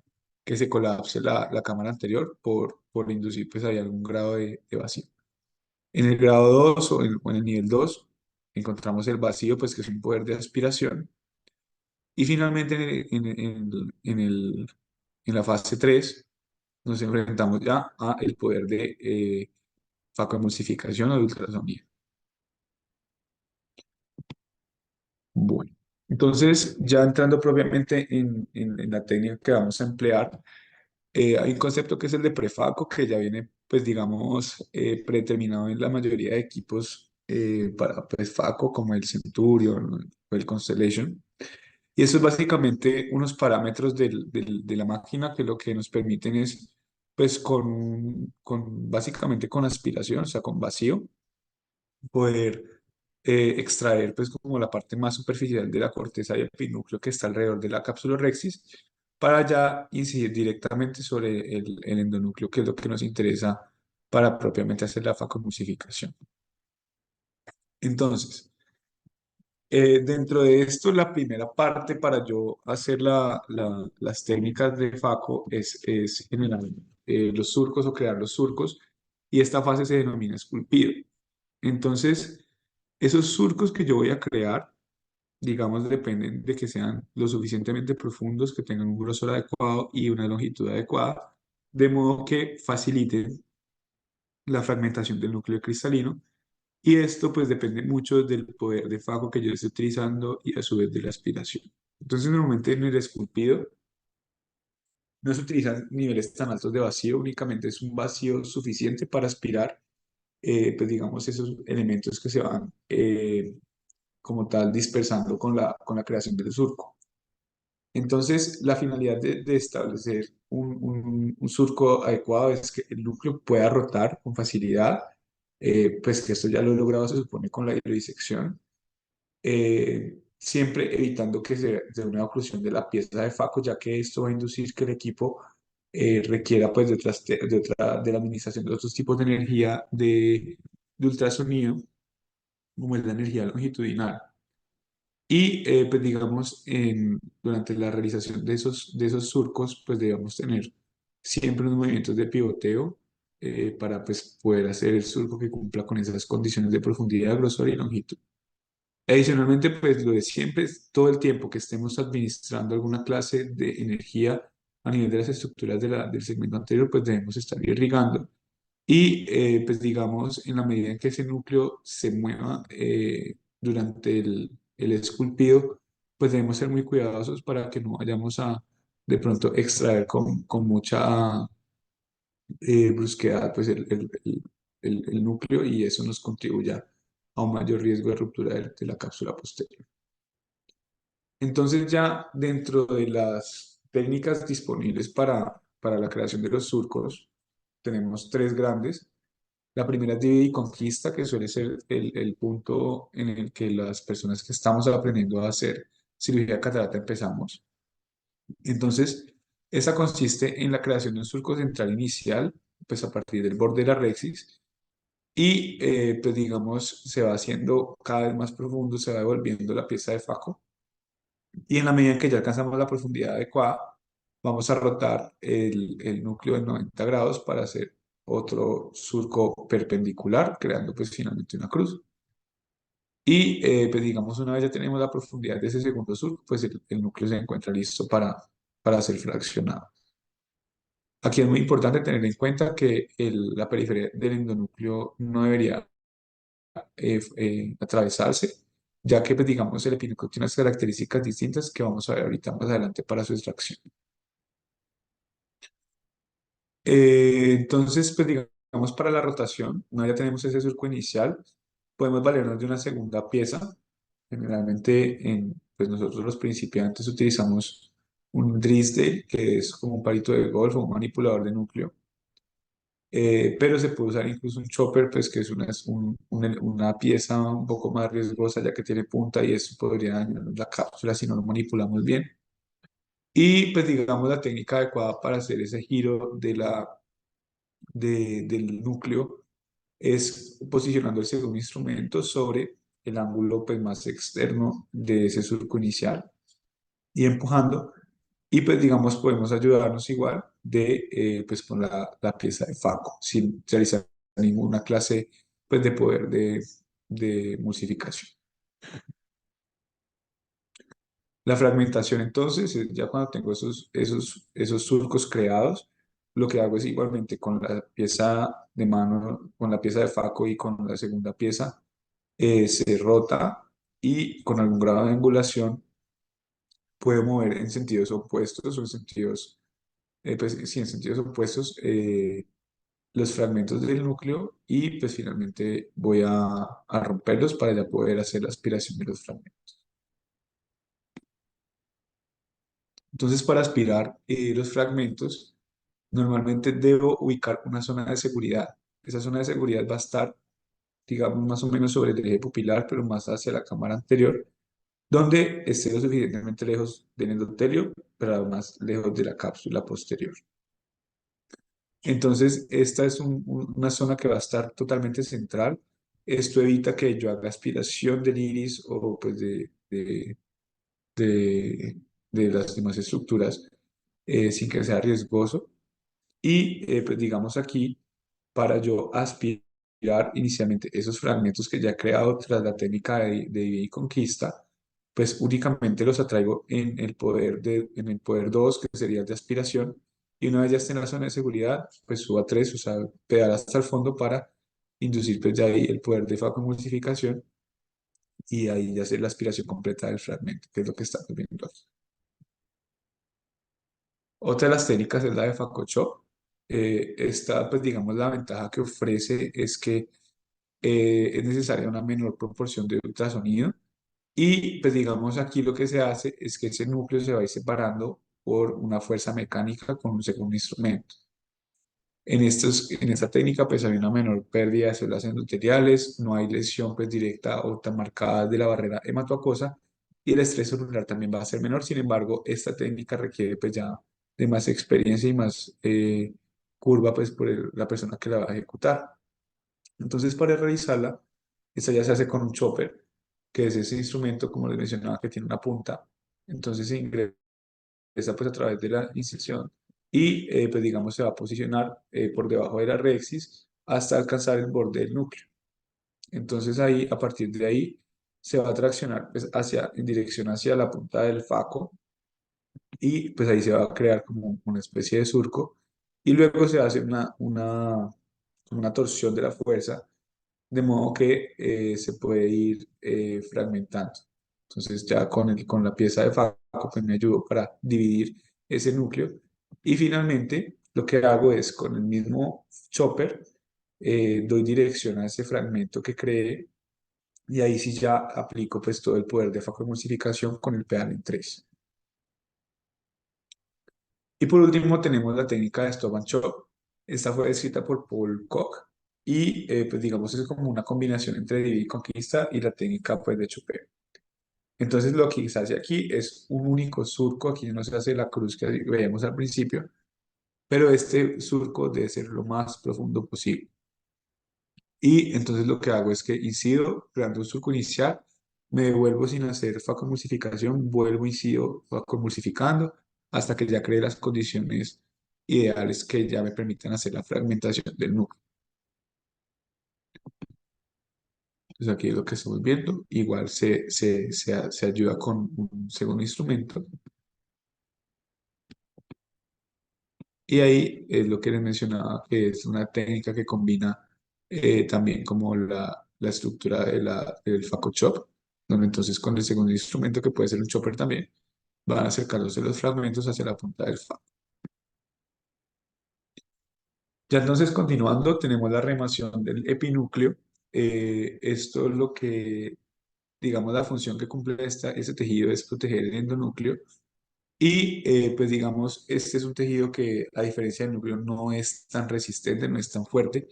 que se colapse la cámara anterior por inducir pues ahí algún grado de vacío. En el grado 2 o en el nivel 2 encontramos el vacío, pues que es un poder de aspiración. Y finalmente en la fase 3 nos enfrentamos ya a el poder de facoemulsificación o de ultrasonido. Bueno, entonces ya entrando propiamente en la técnica que vamos a emplear, hay un concepto que es el de prefaco, que ya viene, pues digamos, predeterminado en la mayoría de equipos para pues, Faco, como el Centurion o el Constellation. Y eso es básicamente unos parámetros de la máquina que lo que nos permiten es, pues básicamente con aspiración, o sea, con vacío, poder extraer pues como la parte más superficial de la corteza y el epinúcleo que está alrededor de la cápsula rexis, para ya incidir directamente sobre el endonúcleo, que es lo que nos interesa para propiamente hacer la facomulsificación. Entonces, dentro de esto, la primera parte para yo hacer las técnicas de FACO es generar los surcos o crear los surcos, y esta fase se denomina esculpido. Entonces, esos surcos que yo voy a crear, digamos, dependen de que sean lo suficientemente profundos, que tengan un grosor adecuado y una longitud adecuada, de modo que faciliten la fragmentación del núcleo cristalino. Y esto pues depende mucho del poder de fajo que yo esté utilizando y a su vez de la aspiración. Entonces normalmente en el esculpido no se utilizan niveles tan altos de vacío, únicamente es un vacío suficiente para aspirar pues digamos esos elementos que se van como tal dispersando con la creación del surco. Entonces, la finalidad de establecer un surco adecuado es que el núcleo pueda rotar con facilidad, pues que esto ya lo he logrado, se supone, con la hidrodisección, siempre evitando que se dé una oclusión de la pieza de FACO, ya que esto va a inducir que el equipo requiera pues de la administración de otros tipos de energía de ultrasonido, como es la energía longitudinal. Y pues digamos, durante la realización de esos surcos, pues debemos tener siempre unos movimientos de pivoteo para pues poder hacer el surco que cumpla con esas condiciones de profundidad, grosor y longitud. Adicionalmente, pues lo de siempre, es todo el tiempo que estemos administrando alguna clase de energía a nivel de las estructuras del segmento anterior, pues debemos estar irrigando. Y pues digamos, en la medida en que ese núcleo se mueva durante el esculpido, pues debemos ser muy cuidadosos para que no vayamos a de pronto extraer con mucha brusquedad pues el núcleo y eso nos contribuya a un mayor riesgo de ruptura de la cápsula posterior. Entonces ya dentro de las técnicas disponibles para la creación de los surcos, tenemos tres grandes. La primera es divide y conquista, que suele ser el punto en el que las personas que estamos aprendiendo a hacer cirugía catarata empezamos. Entonces, esa consiste en la creación de un surco central inicial, pues a partir del borde de la rexis, y pues digamos, se va haciendo cada vez más profundo, se va devolviendo la pieza de faco, y en la medida en que ya alcanzamos la profundidad adecuada, vamos a rotar el núcleo en 90 grados para hacer otro surco perpendicular, creando pues finalmente una cruz. Y pues digamos, una vez ya tenemos la profundidad de ese segundo surco, pues el núcleo se encuentra listo para ser fraccionado. Aquí es muy importante tener en cuenta que la periferia del endonúcleo no debería atravesarse, ya que, pues, digamos, el epinúcleo tiene unas características distintas que vamos a ver ahorita más adelante para su extracción. Entonces, pues, digamos, para la rotación, una vez ya tenemos ese surco inicial, podemos valernos de una segunda pieza. Generalmente, pues nosotros los principiantes utilizamos un Drisde, que es como un palito de golf o un manipulador de núcleo. Pero se puede usar incluso un chopper, pues que es una pieza un poco más riesgosa ya que tiene punta y eso podría dañarnos la cápsula si no lo manipulamos bien. Y pues digamos la técnica adecuada para hacer ese giro del núcleo es posicionando el segundo instrumento sobre el ángulo pues, más externo de ese surco inicial y empujando. Y pues digamos podemos ayudarnos igual pues con la pieza de FACO sin realizar ninguna clase pues de poder de emulsificación. La fragmentación entonces, ya cuando tengo esos surcos creados, lo que hago es igualmente con la pieza de mano, con la pieza de FACO y con la segunda pieza, se rota y con algún grado de angulación puedo mover en sentidos opuestos o en sentidos pues sí, en sentidos opuestos los fragmentos del núcleo y pues finalmente voy a romperlos para ya poder hacer la aspiración de los fragmentos. Entonces para aspirar los fragmentos normalmente debo ubicar una zona de seguridad. Esa zona de seguridad va a estar digamos más o menos sobre el eje pupilar pero más hacia la cámara anterior donde esté lo suficientemente lejos del endotelio pero además lejos de la cápsula posterior. Entonces, esta es una zona que va a estar totalmente central. Esto evita que yo haga aspiración del iris o pues de, de las demás estructuras sin que sea riesgoso. Y pues digamos aquí, para yo aspirar inicialmente esos fragmentos que ya he creado tras la técnica de divide y conquista, pues únicamente los atraigo en el poder 2 que sería el de aspiración, y una vez ya esté en la zona de seguridad, pues subo a 3, o sea, pedal hasta el fondo para inducir pues ya ahí el poder de facomulsificación y ahí ya hacer la aspiración completa del fragmento, que es lo que estamos viendo aquí. Otra de las técnicas es la de Facochop. Esta, pues digamos, la ventaja que ofrece es que es necesaria una menor proporción de ultrasonido Y pues digamos aquí lo que se hace es que ese núcleo se va a ir separando por una fuerza mecánica con un segundo instrumento. En esta técnica pues hay una menor pérdida de células endoteliales, no hay lesión pues directa o tan marcada de la barrera hematoacuosa y el estrés celular también va a ser menor. Sin embargo, esta técnica requiere pues ya de más experiencia y más curva pues por la persona que la va a ejecutar. Entonces para realizarla, esta ya se hace con un chopper, que es ese instrumento como les mencionaba que tiene una punta. Entonces se ingresa pues a través de la incisión y pues digamos se va a posicionar por debajo de la rexis hasta alcanzar el borde del núcleo. Entonces ahí, a partir de ahí, se va a traccionar pues en dirección hacia la punta del faco y pues ahí se va a crear como una especie de surco y luego se hace una torsión de la fuerza de modo que se puede ir fragmentando. Entonces ya con la pieza de Faco pues me ayudo para dividir ese núcleo y finalmente lo que hago es con el mismo chopper doy dirección a ese fragmento que creé y ahí sí ya aplico pues todo el poder de facoemulsificación con el pedal en 3. Y por último tenemos la técnica de Stop and Chop. Esta fue escrita por Paul Koch y pues digamos es como una combinación entre divide y conquista y la técnica pues de chopeo. Entonces lo que se hace aquí es un único surco, aquí no se hace la cruz que veíamos al principio, pero este surco debe ser lo más profundo posible. Y entonces lo que hago es que incido creando un surco inicial, me devuelvo sin hacer facomulsificación, vuelvo, incido facomulsificando hasta que ya cree las condiciones ideales que ya me permitan hacer la fragmentación del núcleo. Entonces aquí es lo que estamos viendo. Igual se ayuda con un segundo instrumento. Y ahí es lo que les mencionaba, que es una técnica que combina también como la estructura del Faco Chop, donde entonces con el segundo instrumento, que puede ser un chopper también, van acercándose los fragmentos hacia la punta del Faco. Ya entonces continuando, tenemos la remación del epinúcleo. Esto es lo que, digamos, la función que cumple este tejido es proteger el endonúcleo. Y pues digamos, este es un tejido que a diferencia del núcleo no es tan resistente, no es tan fuerte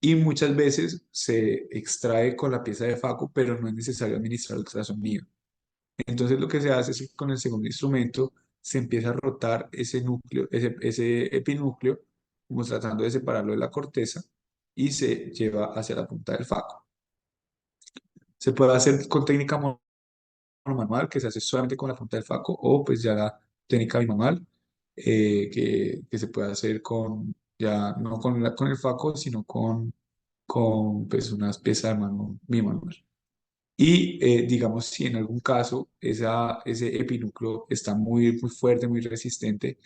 y muchas veces se extrae con la pieza de Faco, pero no es necesario administrar ultrasonido. Entonces lo que se hace es que con el segundo instrumento se empieza a rotar ese núcleo, ese epinúcleo, como tratando de separarlo de la corteza y se lleva hacia la punta del Faco. Se puede hacer con técnica manual, que se hace solamente con la punta del Faco, o pues ya la técnica bimanual, que se puede hacer con, ya no con el Faco, sino con pues unas piezas de mano bimanual. Y digamos, si en algún caso ese epinúcleo está muy fuerte, muy resistente,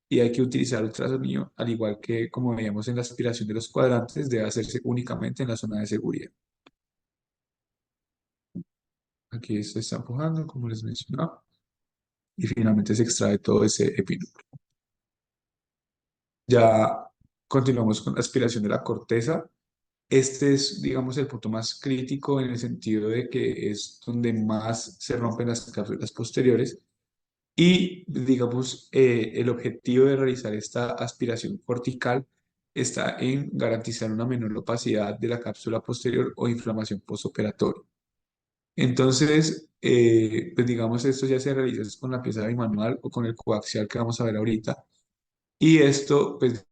y hay que utilizar ultrasonido, al igual que como veíamos en la aspiración de los cuadrantes, debe hacerse únicamente en la zona de seguridad. Aquí se está empujando, como les mencionaba, y finalmente se extrae todo ese epinúcleo. Ya continuamos con la aspiración de la corteza. Este es, digamos, el punto más crítico en el sentido de que es donde más se rompen las cápsulas posteriores y, digamos, el objetivo de realizar esta aspiración cortical está en garantizar una menor opacidad de la cápsula posterior o inflamación postoperatoria. Entonces, pues digamos, esto ya se realiza con la pieza bimanual o con el coaxial que vamos a ver ahorita. Y esto, pues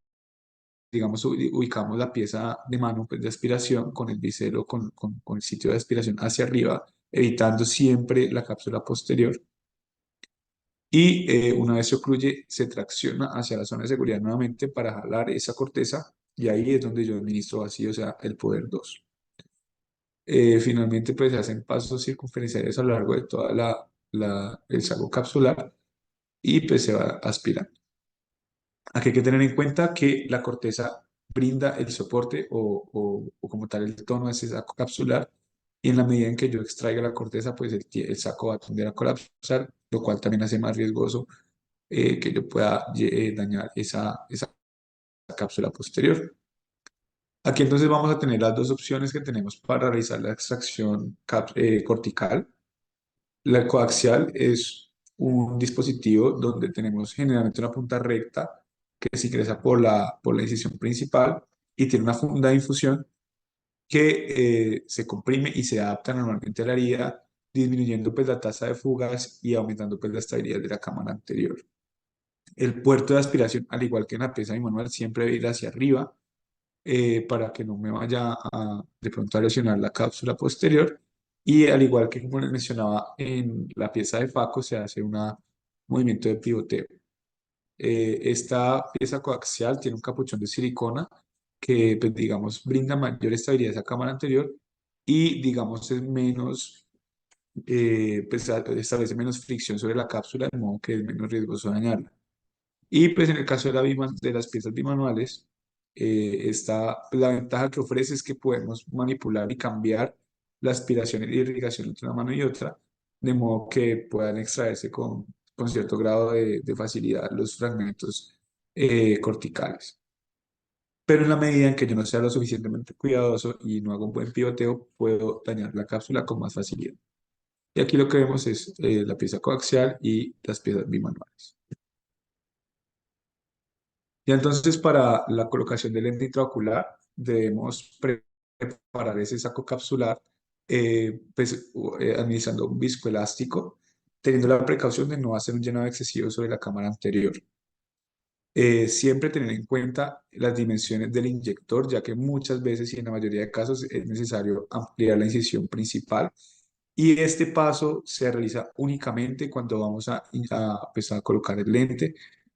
digamos, ubicamos la pieza de mano pues, de aspiración con el biselo, con el sitio de aspiración hacia arriba, evitando siempre la cápsula posterior. Y una vez se ocluye, se tracciona hacia la zona de seguridad nuevamente para jalar esa corteza y ahí es donde yo administro vacío, o sea, el poder 2. Finalmente, pues se hacen pasos circunferenciales a lo largo de toda el saco capsular y pues se va aspirando. Aquí hay que tener en cuenta que la corteza brinda el soporte o como tal el tono a ese saco capsular y en la medida en que yo extraiga la corteza, pues el saco va a tender a colapsar, lo cual también hace más riesgoso que yo pueda dañar esa cápsula posterior. Aquí entonces vamos a tener las dos opciones que tenemos para realizar la extracción cortical. La coaxial es un dispositivo donde tenemos generalmente una punta recta que se ingresa por la incisión principal y tiene una funda de infusión que se comprime y se adapta normalmente a la herida, disminuyendo pues la tasa de fugas y aumentando pues la estabilidad de la cámara anterior. El puerto de aspiración, al igual que en la pieza manual, siempre debe ir hacia arriba para que no me vaya de pronto a lesionar la cápsula posterior. Y al igual que como les mencionaba en la pieza de Faco, se hace un movimiento de pivoteo. Esta pieza coaxial tiene un capuchón de silicona que, pues, digamos, brinda mayor estabilidad a esa cámara anterior y, digamos, es menos, pues, establece menos fricción sobre la cápsula, de modo que es menos riesgoso dañarla. Y pues en el caso de, de las piezas bimanuales, la ventaja que ofrece es que podemos manipular y cambiar la aspiración y irrigación entre una mano y otra, de modo que puedan extraerse con cierto grado de facilidad los fragmentos corticales. Pero en la medida en que yo no sea lo suficientemente cuidadoso y no hago un buen pivoteo, puedo dañar la cápsula con más facilidad. Y aquí lo que vemos es la pieza coaxial y las piezas bimanuales. Y entonces para la colocación del lente intraocular debemos preparar ese saco capsular administrando un viscoelástico, teniendo la precaución de no hacer un llenado excesivo sobre la cámara anterior. Siempre tener en cuenta las dimensiones del inyector, ya que muchas veces y en la mayoría de casos es necesario ampliar la incisión principal y este paso se realiza únicamente cuando vamos pues, a colocar el lente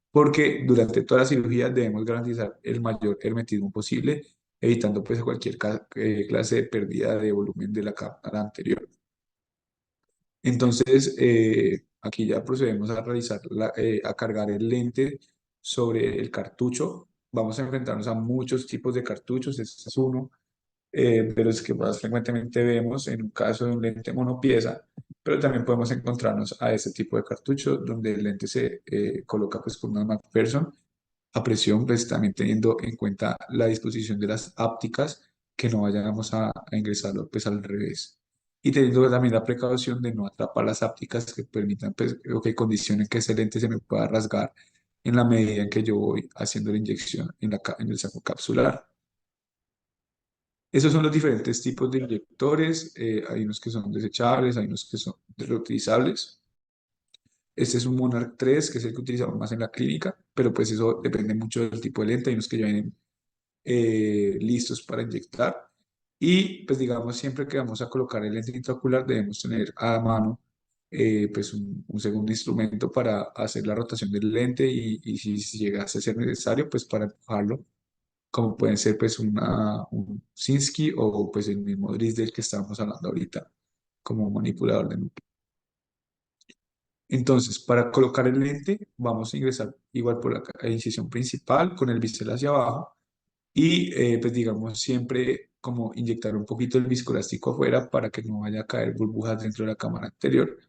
porque durante toda la cirugía debemos garantizar el mayor hermetismo posible, evitando pues cualquier clase de pérdida de volumen de la cámara anterior. Entonces, aquí ya procedemos a realizar a cargar el lente sobre el cartucho. Vamos a enfrentarnos a muchos tipos de cartuchos, este es uno de los que más frecuentemente vemos en un caso de un lente monopieza, pero también podemos encontrarnos a este tipo de cartucho donde el lente se coloca pues con una McPherson a presión, pues también teniendo en cuenta la disposición de las ápticas, que no vayamos a ingresarlo pues al revés. Y teniendo también la precaución de no atrapar las ápticas que permitan pues, o que condicionen que ese lente se me pueda rasgar en la medida en que yo voy haciendo la inyección en el saco capsular. Esos son los diferentes tipos de inyectores. Hay unos que son desechables, hay unos que son reutilizables. Este es un Monarch 3, que es el que utilizamos más en la clínica, pero pues eso depende mucho del tipo de lente. Hay unos que ya vienen listos para inyectar. Y pues digamos, siempre que vamos a colocar el lente intraocular debemos tener a mano pues un segundo instrumento para hacer la rotación del lente y si llegase a ser necesario, pues para empujarlo como pueden ser pues un Sinski o pues el mismo Drizzt del que estábamos hablando ahorita como manipulador de núcleo. Entonces, para colocar el lente, vamos a ingresar igual por la incisión principal con el bisel hacia abajo y pues digamos siempre como inyectar un poquito el viscoelástico afuera para que no vaya a caer burbujas dentro de la cámara anterior.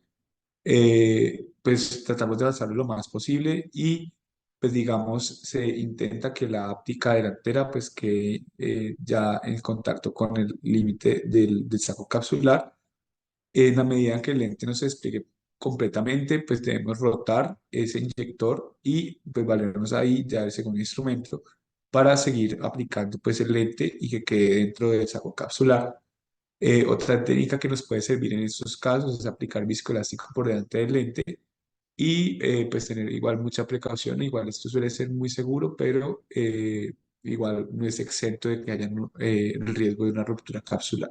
Pues tratamos de avanzar lo más posible y pues digamos se intenta que la áptica delantera pues quede ya en contacto con el límite del saco capsular. En la medida en que el lente no se despliegue completamente, pues debemos rotar ese inyector y pues valernos ahí ya del segundo instrumento para seguir aplicando pues el lente y que quede dentro del saco capsular. Otra técnica que nos puede servir en estos casos es aplicar viscoelástico por delante del lente y pues tener igual mucha precaución. Igual esto suele ser muy seguro, pero igual no es exento de que haya el riesgo de una ruptura capsular.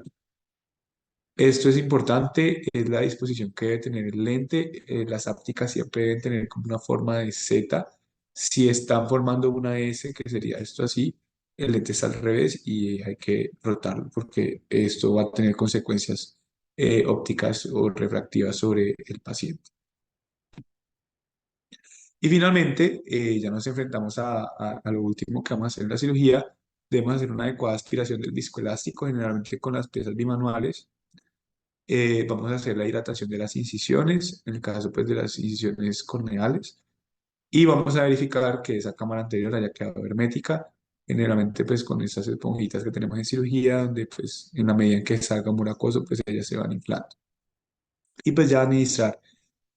Esto es importante, es la disposición que debe tener el lente. Las ápticas siempre deben tener como una forma de Z. Si están formando una S, que sería esto así, el lente está al revés y hay que rotarlo porque esto va a tener consecuencias ópticas o refractivas sobre el paciente. Y finalmente, ya nos enfrentamos a lo último que vamos a hacer en la cirugía. Debemos hacer una adecuada aspiración del viscoelástico, generalmente con las piezas bimanuales. Vamos a hacer la hidratación de las incisiones, en el caso pues de las incisiones corneales, y vamos a verificar que esa cámara anterior haya quedado hermética, generalmente pues con esas esponjitas que tenemos en cirugía, donde pues en la medida en que salga un muracoso pues ellas se van inflando. Y pues ya administrar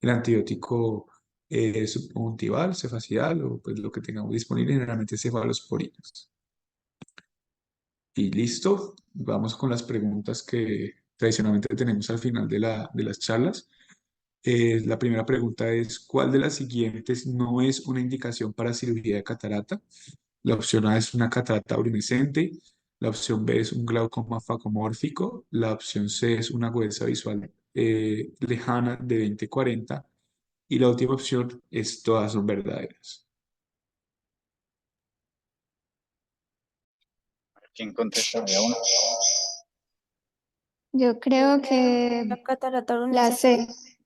el antibiótico subconjuntival, cefacial o pues lo que tengamos disponible, generalmente cefalosporinas. Y listo, vamos con las preguntas que tradicionalmente tenemos al final de las charlas. La primera pregunta es, ¿cuál de las siguientes no es una indicación para cirugía de catarata? La opción A es una catarata luminescente, la opción B es un glaucoma facomórfico, la opción C es una agudeza visual lejana de 20/40 y la última opción es todas son verdaderas. ¿Quién contesta? Había uno. Yo creo que La catarata la luminescente. C.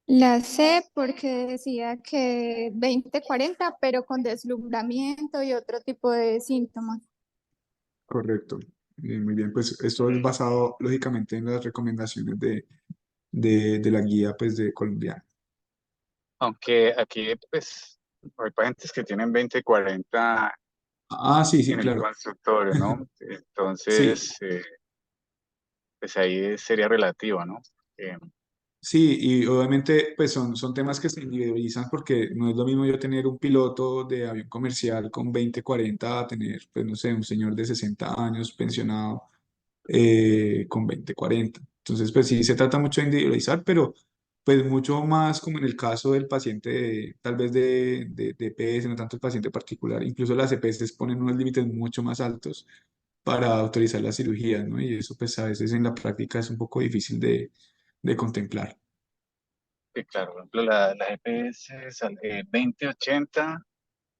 La C porque decía que 20/40, pero con deslumbramiento y otro tipo de síntomas. Correcto. Muy bien, pues esto es basado lógicamente en las recomendaciones de la guía pues de colombiana. Aunque aquí, pues, hay pacientes que tienen 20, 40 Ah, sí, sí, en el claro. consultorio, ¿no? Sí, Entonces, pues ahí sería relativo, ¿no? Eh, sí, y obviamente pues son temas que se individualizan porque no es lo mismo yo tener un piloto de avión comercial con 20/40 a tener, pues no sé, un señor de 60 años pensionado con 20/40. Entonces, pues sí, se trata mucho de individualizar, pero pues mucho más como en el caso del paciente, tal vez de EPS, no tanto el paciente particular. Incluso las EPS ponen unos límites mucho más altos para autorizar la cirugía, ¿no? Y eso pues a veces en la práctica es un poco difícil de contemplar. sí, claro, por ejemplo, la EPS sale 20/80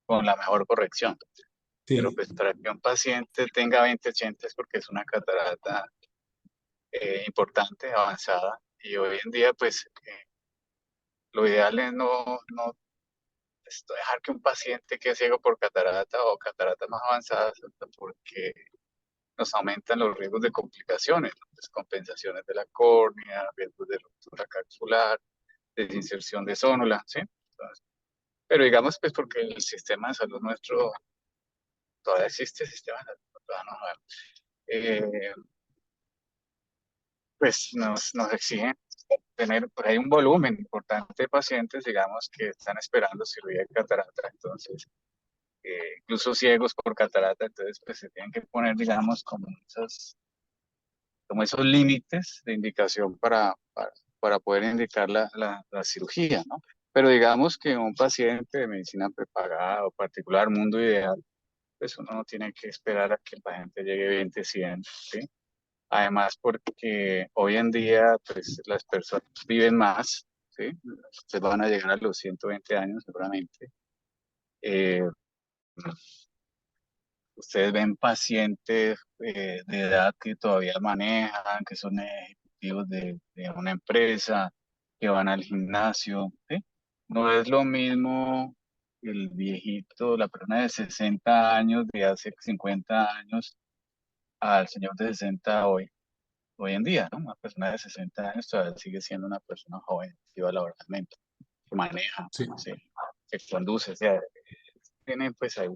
con la mejor corrección, pero Sí. pues para que un paciente tenga 20/80 es porque es una catarata importante, avanzada, y hoy en día, pues, lo ideal es no dejar que un paciente quede ciego por catarata o cataratas más avanzadas, porque nos aumentan los riesgos de complicaciones, descompensaciones de la córnea, riesgos de ruptura capsular, desinserción de zónula, ¿sí? Entonces, pero digamos, pues porque el sistema de salud nuestro, todavía existe el sistema de salud, todavía no sabemos, pues nos exigen tener, pues hay un volumen importante de pacientes, digamos, que están esperando cirugía de catarata, entonces, incluso ciegos por catarata, entonces, pues se tienen que poner, digamos, como esos límites de indicación para poder indicar la cirugía, ¿no? Pero digamos que un paciente de medicina prepagada o particular, mundo ideal, pues uno no tiene que esperar a que el paciente llegue 20/100, ¿sí? Además, porque hoy en día, pues las personas viven más, ¿sí? Se van a llegar a los 120 años seguramente. Eh, Ustedes ven pacientes de edad que todavía manejan, que son ejecutivos de una empresa, que van al gimnasio, ¿sí? No es lo mismo el viejito, la persona de 60 años de hace 50 años al señor de 60 hoy en día, ¿no? Una persona de 60 años todavía sigue siendo una persona joven, activa laboralmente, que maneja, Sí. ¿sí? Que conduce, o sea, tiene pues ahí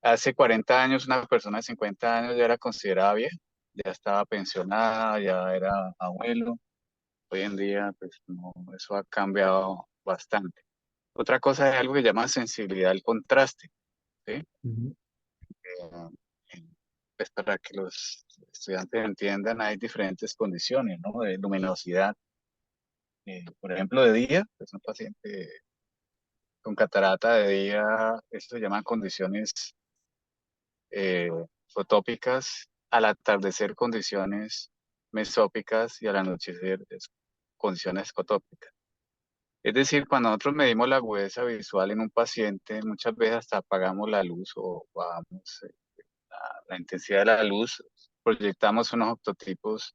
hace 40 años una persona de 50 años ya era considerada vieja, ya estaba pensionada, ya era abuelo. Hoy en día, pues no, eso ha cambiado bastante. Otra cosa es algo que llama sensibilidad al contraste, ¿sí? Ujú. Eh, pues para que los estudiantes entiendan, hay diferentes condiciones, ¿no? De luminosidad. Por ejemplo, de día, pues un paciente con catarata de día, esto se llaman condiciones eh, fotópicas, al atardecer condiciones mesópicas y al anochecer condiciones fotópicas. Es decir, cuando nosotros medimos la agudeza visual en un paciente, muchas veces hasta apagamos la luz o bajamos la intensidad de la luz, proyectamos unos octotipos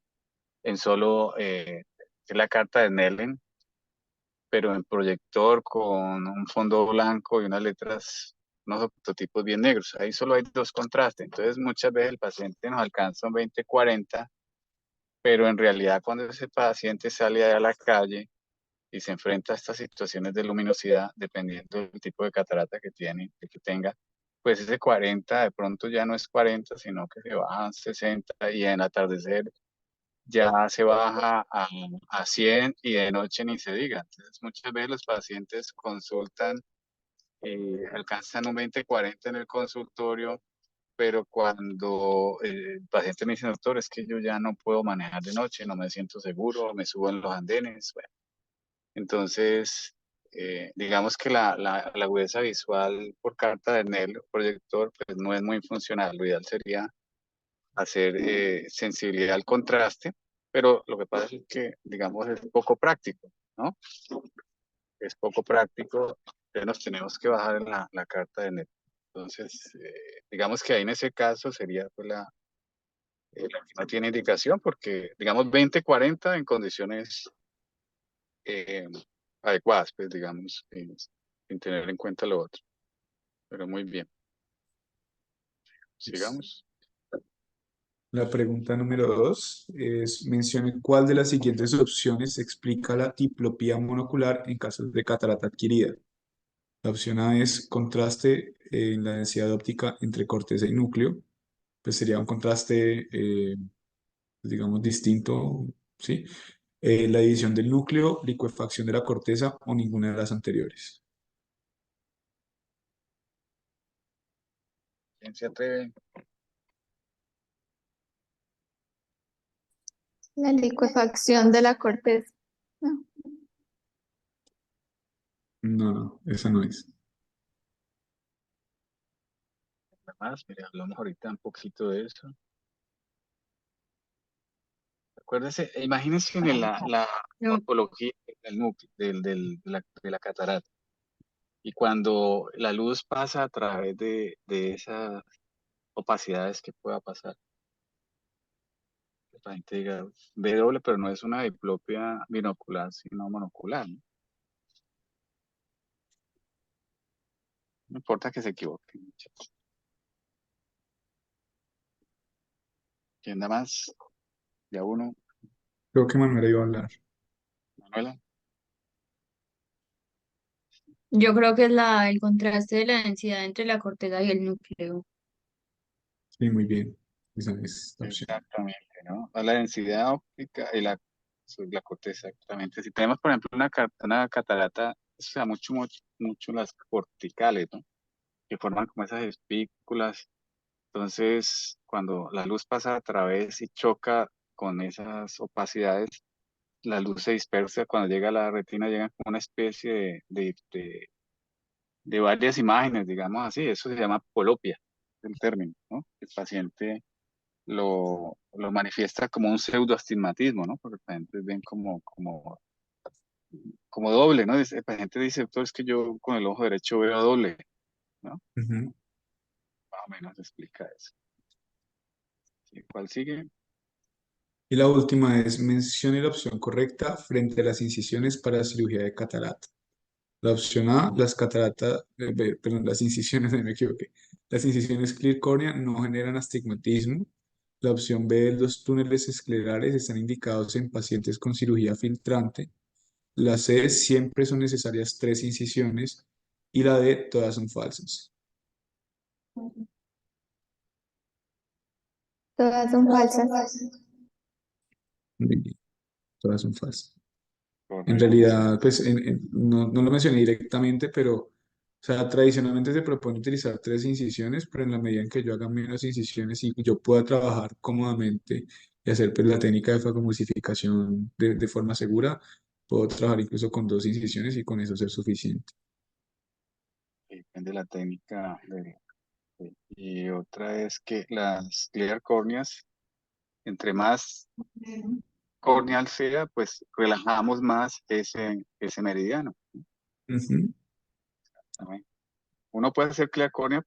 en solo, que es la carta de Snellen, pero en proyector con un fondo blanco y unas letras, unos octotipos bien negros. Ahí solo hay dos contrastes. Entonces, muchas veces el paciente nos alcanza un 20/40, pero en realidad cuando ese paciente sale a la calle y se enfrenta a estas situaciones de luminosidad, dependiendo del tipo de catarata que tiene, que tenga, pues ese 40 de pronto ya no es 40, sino que se baja a 60 y en atardecer ya se baja a 100 y de noche ni se diga. Entonces, muchas veces los pacientes consultan, alcanzan un 20-40 en el consultorio, pero cuando el paciente me dice, doctor, es que yo ya no puedo manejar de noche, no me siento seguro, me subo en los andenes. Bueno, entonces, digamos que la agudeza visual por carta de Snell, proyector, pues no es muy funcional. Lo ideal sería hacer sensibilidad al contraste, pero lo que pasa es que, digamos, es poco práctico, ¿no? Es poco práctico, entonces nos tenemos que bajar en la carta de Snell. Entonces, digamos que ahí en ese caso sería pues la que no tiene indicación, porque digamos 20-40 en condiciones eh, adecuadas, pues digamos, sin tener en cuenta lo otro. Pero muy bien, sigamos. La pregunta número 2 es, mencione cuál de las siguientes opciones explica la diplopía monocular en casos de catarata adquirida. La opción A es contraste en la densidad óptica entre corteza y núcleo, pues sería un contraste, digamos, distinto, ¿sí? La división del núcleo, licuefacción de la corteza o ninguna de las anteriores. ¿Quién se atreve? La licuefacción de la corteza. No. No, no, esa no es. Más, mire, hablamos ahorita un poquito de eso. Acuérdese, imagínense en la No. morfología del núcleo, de la catarata. Y cuando la luz pasa a través de esas opacidades que pueda pasar, la gente diga, ve doble, pero no es una diplopia binocular, sino monocular, ¿no? No importa que se equivoquen, muchachos. ¿Quién da más? Ya uno, Creo que Manuela iba a hablar. Manuela. Yo creo que es el contraste de la densidad entre la corteza y el núcleo. Sí, muy bien. Esa es la opción. Exactamente, ¿no? La densidad óptica y la corteza, exactamente. Si tenemos, por ejemplo, una catarata, se da mucho las corticales, ¿no? Que forman como esas espículas. Entonces, cuando la luz pasa a través y choca con esas opacidades, la luz se dispersa. Cuando llega a la retina, llega como una especie de varias imágenes, digamos así. Eso se llama polopia, el término, ¿no? El paciente lo manifiesta como un pseudoastigmatismo, ¿no? Porque la gente ven como doble, ¿no? La gente dice, doctor, es que yo con el ojo derecho veo doble, ¿no? Ujú. Más o menos explica eso. ¿Sí? ¿Cuál sigue? Y la última es, mencione la opción correcta frente a las incisiones para cirugía de catarata. La opción A, las cataratas, perdón, las incisiones, me equivoqué. Las incisiones clear cornea no generan astigmatismo. La opción B, los túneles esclerales están indicados en pacientes con cirugía filtrante. La C, siempre son necesarias 3 incisiones. Y la D, todas son falsas. Todas son falsas. Muy bien, todas son falsas. En Correcto. realidad, pues no, no lo mencioné directamente, pero, o sea, tradicionalmente se propone utilizar 3 incisiones, pero en la medida en que yo haga menos incisiones y yo pueda trabajar cómodamente y hacer pues, la técnica de fagomulsificación de forma segura, puedo trabajar incluso con 2 incisiones y con eso ser suficiente. Depende de la técnica. Y otra es que las clear córneas, entre más corneal sea, pues relajamos más ese meridiano. Ujú, ¿Saben? Uno puede hacer clear córnea,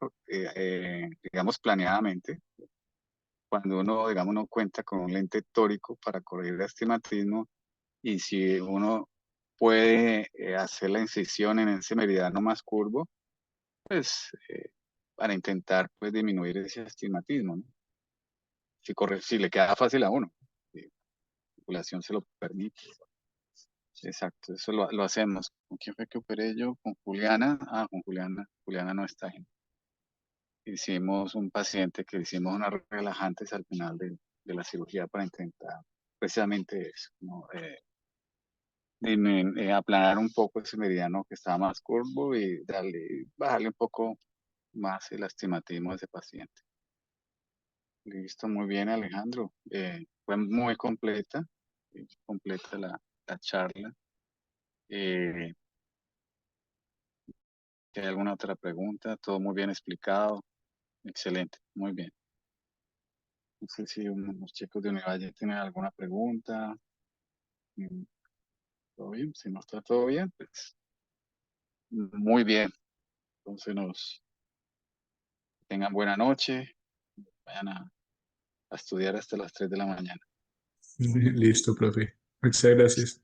digamos, planeadamente, cuando uno, digamos, no cuenta con un lente tórico para corregir el astigmatismo, y si uno puede hacer la incisión en ese meridiano más curvo, pues para intentar pues disminuir ese astigmatismo, ¿no? Si le queda fácil a uno, si la circulación se lo permite. Exacto, eso lo hacemos. ¿Con quién fue que operé yo? Con Juliana. Ah, con Juliana. Juliana no está. Hicimos un paciente que hicimos unas relajantes al final de la cirugía para intentar precisamente eso, ¿no? Aplanar un poco ese meridiano que estaba más curvo y bajarle un poco más el astigmatismo de ese paciente. Listo, muy bien, Alejandro. Fue muy completa la charla. Eh, ¿Si hay alguna otra pregunta? Todo muy bien explicado. Excelente, muy bien. No sé si los chicos de Univalle tienen alguna pregunta. Mm, ¿Todo bien? Si no está todo bien, pues muy bien. Entonces tengan buena noche. Vayan a estudiar hasta las 3 de la mañana. Listo, profe. Muchas gracias.